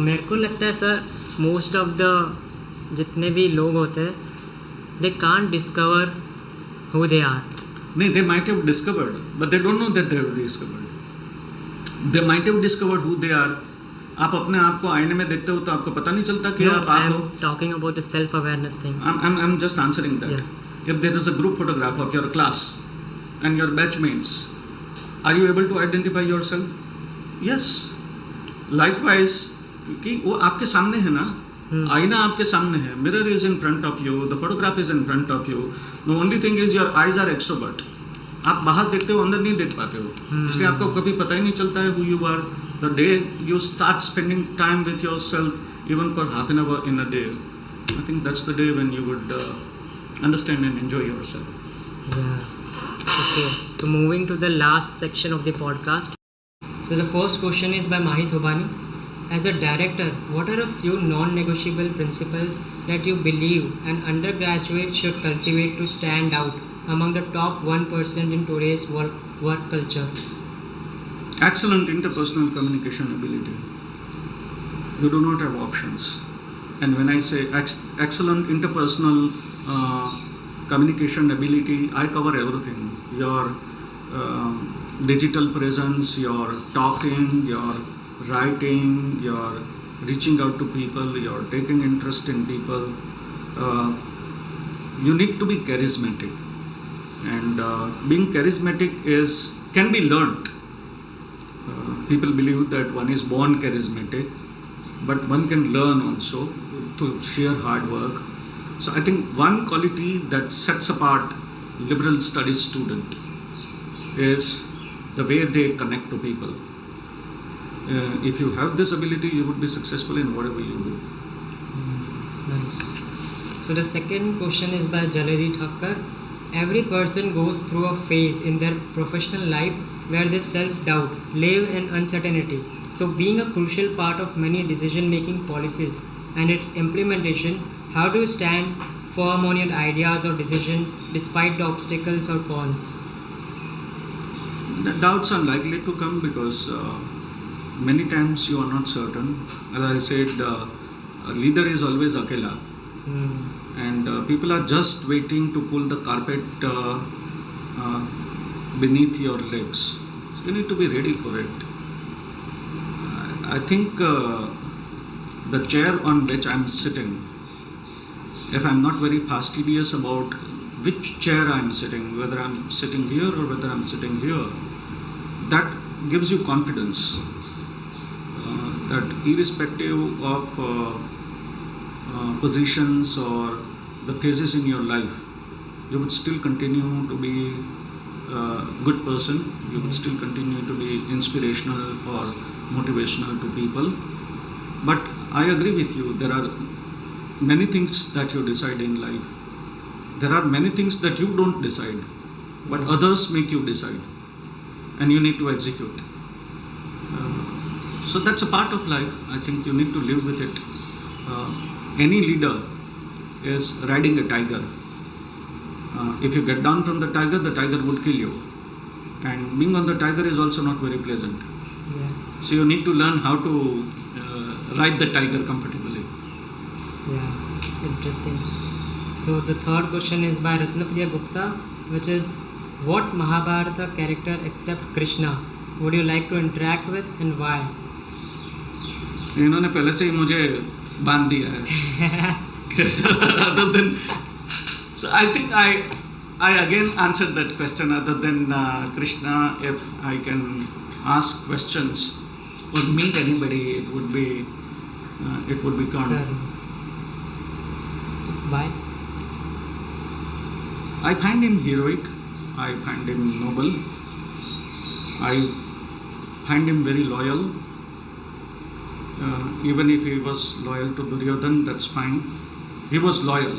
मेरे को लगता है sir, most of the जितने भी लोग होते हैं, they can't discover who they are. नहीं, they might have discovered, but they don't know that they have discovered. They might have discovered who they are. आप अपने आप को आईने में देखते हो तो आपको पता नहीं चलता कि आप हो. I'm talking about the self-awareness thing. I'm just answering that. Yeah. If there is a group photograph of your class and your batchmates, are you able to identify yourself? Yes. Likewise, क्योंकि वो आपके सामने है ना, आईना आपके सामने है, mirror is in front of you, the photograph is in front of you. The only thing is your eyes are extrovert. आप बाहर देखते हो, अंदर नहीं देख पाते हो, इसलिए आपको कभी पता ही नहीं चलता है who you are. The day you start spending time with yourself, even for half an hour in a day, I think that's the day when you would understand and enjoy yourself. Yeah. Okay. So moving to the last section of the podcast. So the first question is by Mahit Hobani. As a director, what are a few non-negotiable principles that you believe an undergraduate should cultivate to stand out among the top 1% in today's work culture? Excellent interpersonal communication ability. You do not have options. And when I say excellent interpersonal communication ability, I cover everything. Your digital presence, your talking, your writing, your reaching out to people, your taking interest in people, uh, you need to be charismatic, and being charismatic can be learnt. People believe that one is born charismatic, but one can learn also through sheer hard work. So I think one quality that sets apart liberal studies student is the way they connect to people. If you have this ability, you would be successful in whatever you do. Nice. So the second question is by Jaladi Thakkar. Every person goes through a phase in their professional life where they self-doubt, live in uncertainty. So being a crucial part of many decision-making policies and its implementation, how do you stand firm on your ideas or decision despite the obstacles or cons? The doubts are likely to come because many times you are not certain. As I said, a leader is always akela. And people are just waiting to pull the carpet beneath your legs. So you need to be ready for it. I think the chair on which I am sitting, if I am not very fastidious about which chair I am sitting, whether I am sitting here or whether I am sitting here, that gives you confidence that irrespective of positions or the phases in your life, you would still continue to be a good person, you would still continue to be inspirational or motivational to people. But I agree with you, there are many things that you decide in life. There are many things that you don't decide, but others make you decide, and you need to execute. So that's a part of life. I think you need to live with it. Any leader is riding a tiger. If you get down from the tiger would kill you. And being on the tiger is also not very pleasant. Yeah. So you need to learn how to ride the tiger comfortably. Yeah, interesting. So the third question is by Ratnapriya Gupta, which is, what Mahabharata character except Krishna would you like to interact with and why? इन्होंने पहले से ही मुझे बांध दिया है. Other than, so I think I again answered that question. Other than Krishna, if I can ask questions or meet anybody, it would be Karna. Why? I find him heroic. I find him noble. I find him very loyal. Even if he was loyal to Duryodhan, that's fine. He was loyal,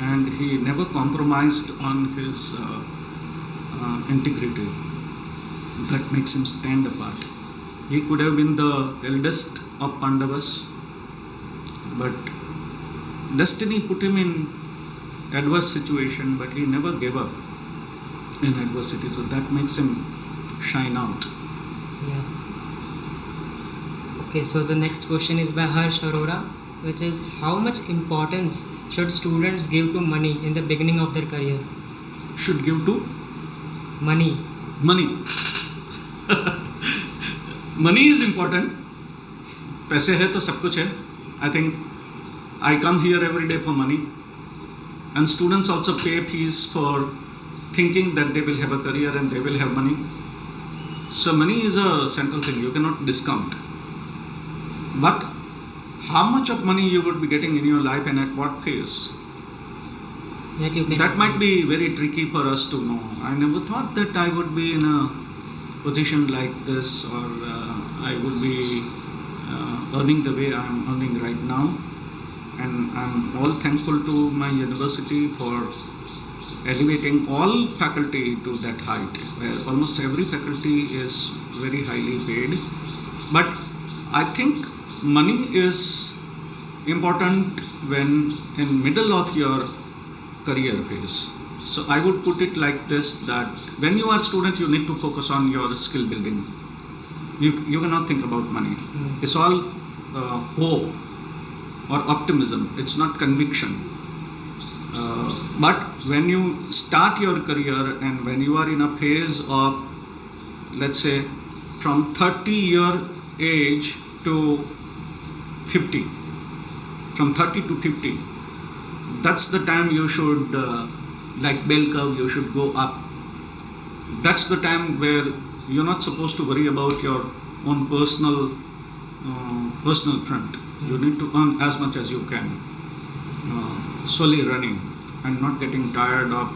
and he never compromised on his integrity. That makes him stand apart. He could have been the eldest of Pandavas, but destiny put him in adverse situation, but he never gave up in adversity. So that makes him shine out. Yeah. Okay, so the next question is by Harsh Arora, which is, how much importance should students give to money in the beginning of their career? Should give to? Money. Money. Money is important. पैसे है तो सब कुछ है. I think I come here every day for money, and students also pay fees for thinking that they will have a career and they will have money. So money is a central thing. You cannot discount. But how much of money you would be getting in your life and at what pace? That might be very tricky for us to know. I never thought that I would be in a position like this, or I would be earning the way I am earning right now. And I'm all thankful to my university for elevating all faculty to that height, where almost every faculty is very highly paid. But I think money is important when in middle of your career phase. So I would put it like this, that when you are a student, you need to focus on your skill building. You cannot think about money. It's all hope or optimism. It's not conviction. But when you start your career and when you are in a phase of, let's say, from 30-year age to 50, from 30 to 50, that's the time you should, like bell curve, you should go up. That's the time where you're not supposed to worry about your own personal front. You need to earn as much as you can, slowly running and not getting tired of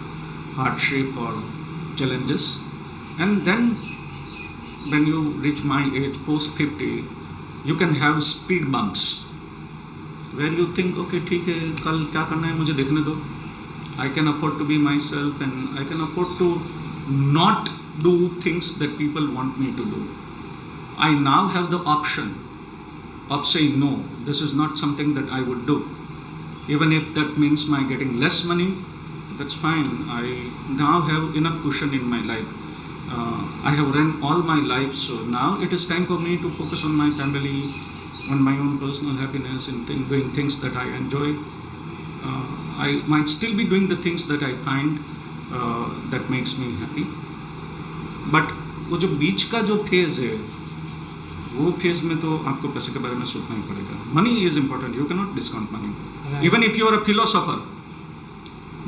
hardship or challenges. And then when you reach my age, post 50, you can have speed bumps where you think, okay, ठीक है, कल क्या करना है मुझे देखने दो. I can afford to be myself and I can afford to not do things that people want me to do. I now have the option of saying no, this is not something that I would do. Even if that means my getting less money, that's fine. I now have enough cushion in my life. I have run all my life, so now it is time for me to focus on my family, on my own personal happiness, and doing things that I enjoy. I might still be doing the things that I find that makes me happy. But वो जो बीच का जो phase है, वो phase में तो आपको पैसे के बारे में सोचना ही पड़ेगा. Money is important. You cannot discount money. Right. Even if you are a philosopher,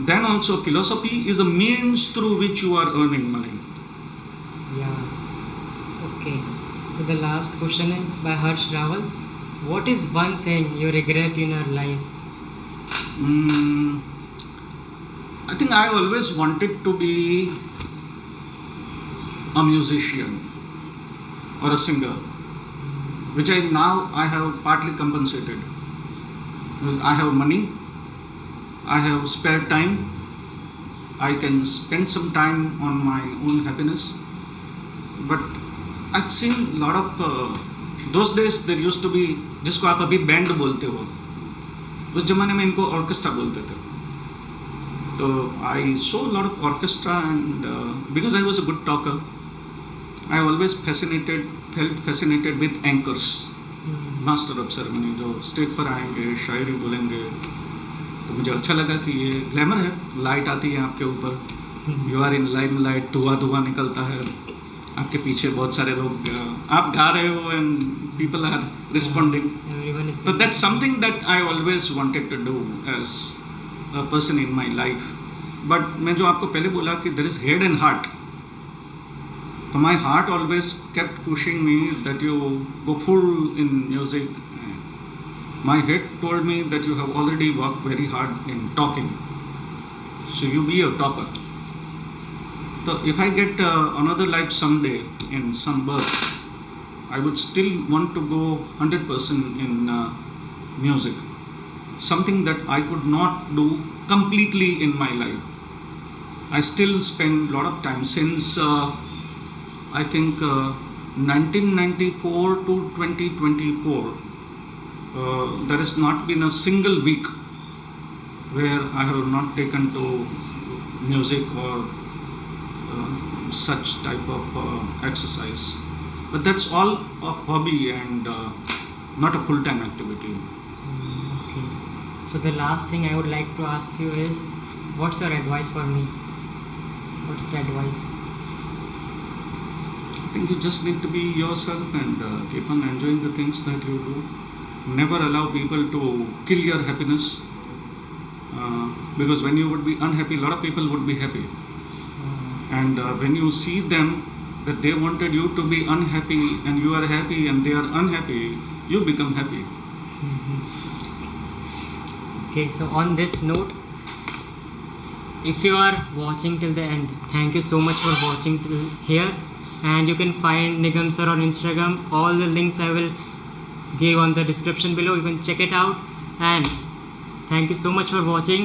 then also philosophy is a means through which you are earning money. Yeah. Okay. So the last question is by Harsh Rawal. What is one thing you regret in your life? I think I always wanted to be a musician or a singer, which I have partly compensated. I have money, I have spare time, I can spend some time on my own happiness. But I've seen a lot of those days there used to be, जिसको आप अभी band बोलते हो, उस जमाने में इनको orchestra बोलते थे. तो I saw a lot of orchestra, and because I was a good talker, I always felt fascinated with anchors, master of ceremony, जो स्टेज पर आएंगे, शायरी बोलेंगे. तो मुझे अच्छा लगा कि ये ग्लैमर है, लाइट आती है आपके ऊपर, यू आर इन लाइट, धुआं निकलता है, आपके पीछे बहुत सारे लोग, आप गा रहे हो एंड पीपल आर रिस्पॉन्डिंग. तो that's something that I always wanted to do as a person in my life. But मैं जो आपको पहले बोला कि there is head and heart, तो my heart always kept pushing me that you go full in music. My head told me that you have already worked very hard in talking, so you be a talker. So if I get another life someday in some birth, I would still want to go 100% in music. Something that I could not do completely in my life. I still spend a lot of time since I think 1994 to 2024. There has not been a single week where I have not taken to music or such type of exercise. But that's all a hobby and not a full-time activity. Okay. So the last thing I would like to ask you is, what's your advice for me? What's the advice? I think you just need to be yourself and keep on enjoying the things that you do. Never allow people to kill your happiness, because when you would be unhappy, a lot of people would be happy. And when you see them that they wanted you to be unhappy and you are happy and they are unhappy, you become happy. Okay, so on this note, if you are watching till the end, thank you so much for watching till here. And you can find Nigam sir on Instagram. All the links I will give on the description below. You can check it out. And thank you so much for watching.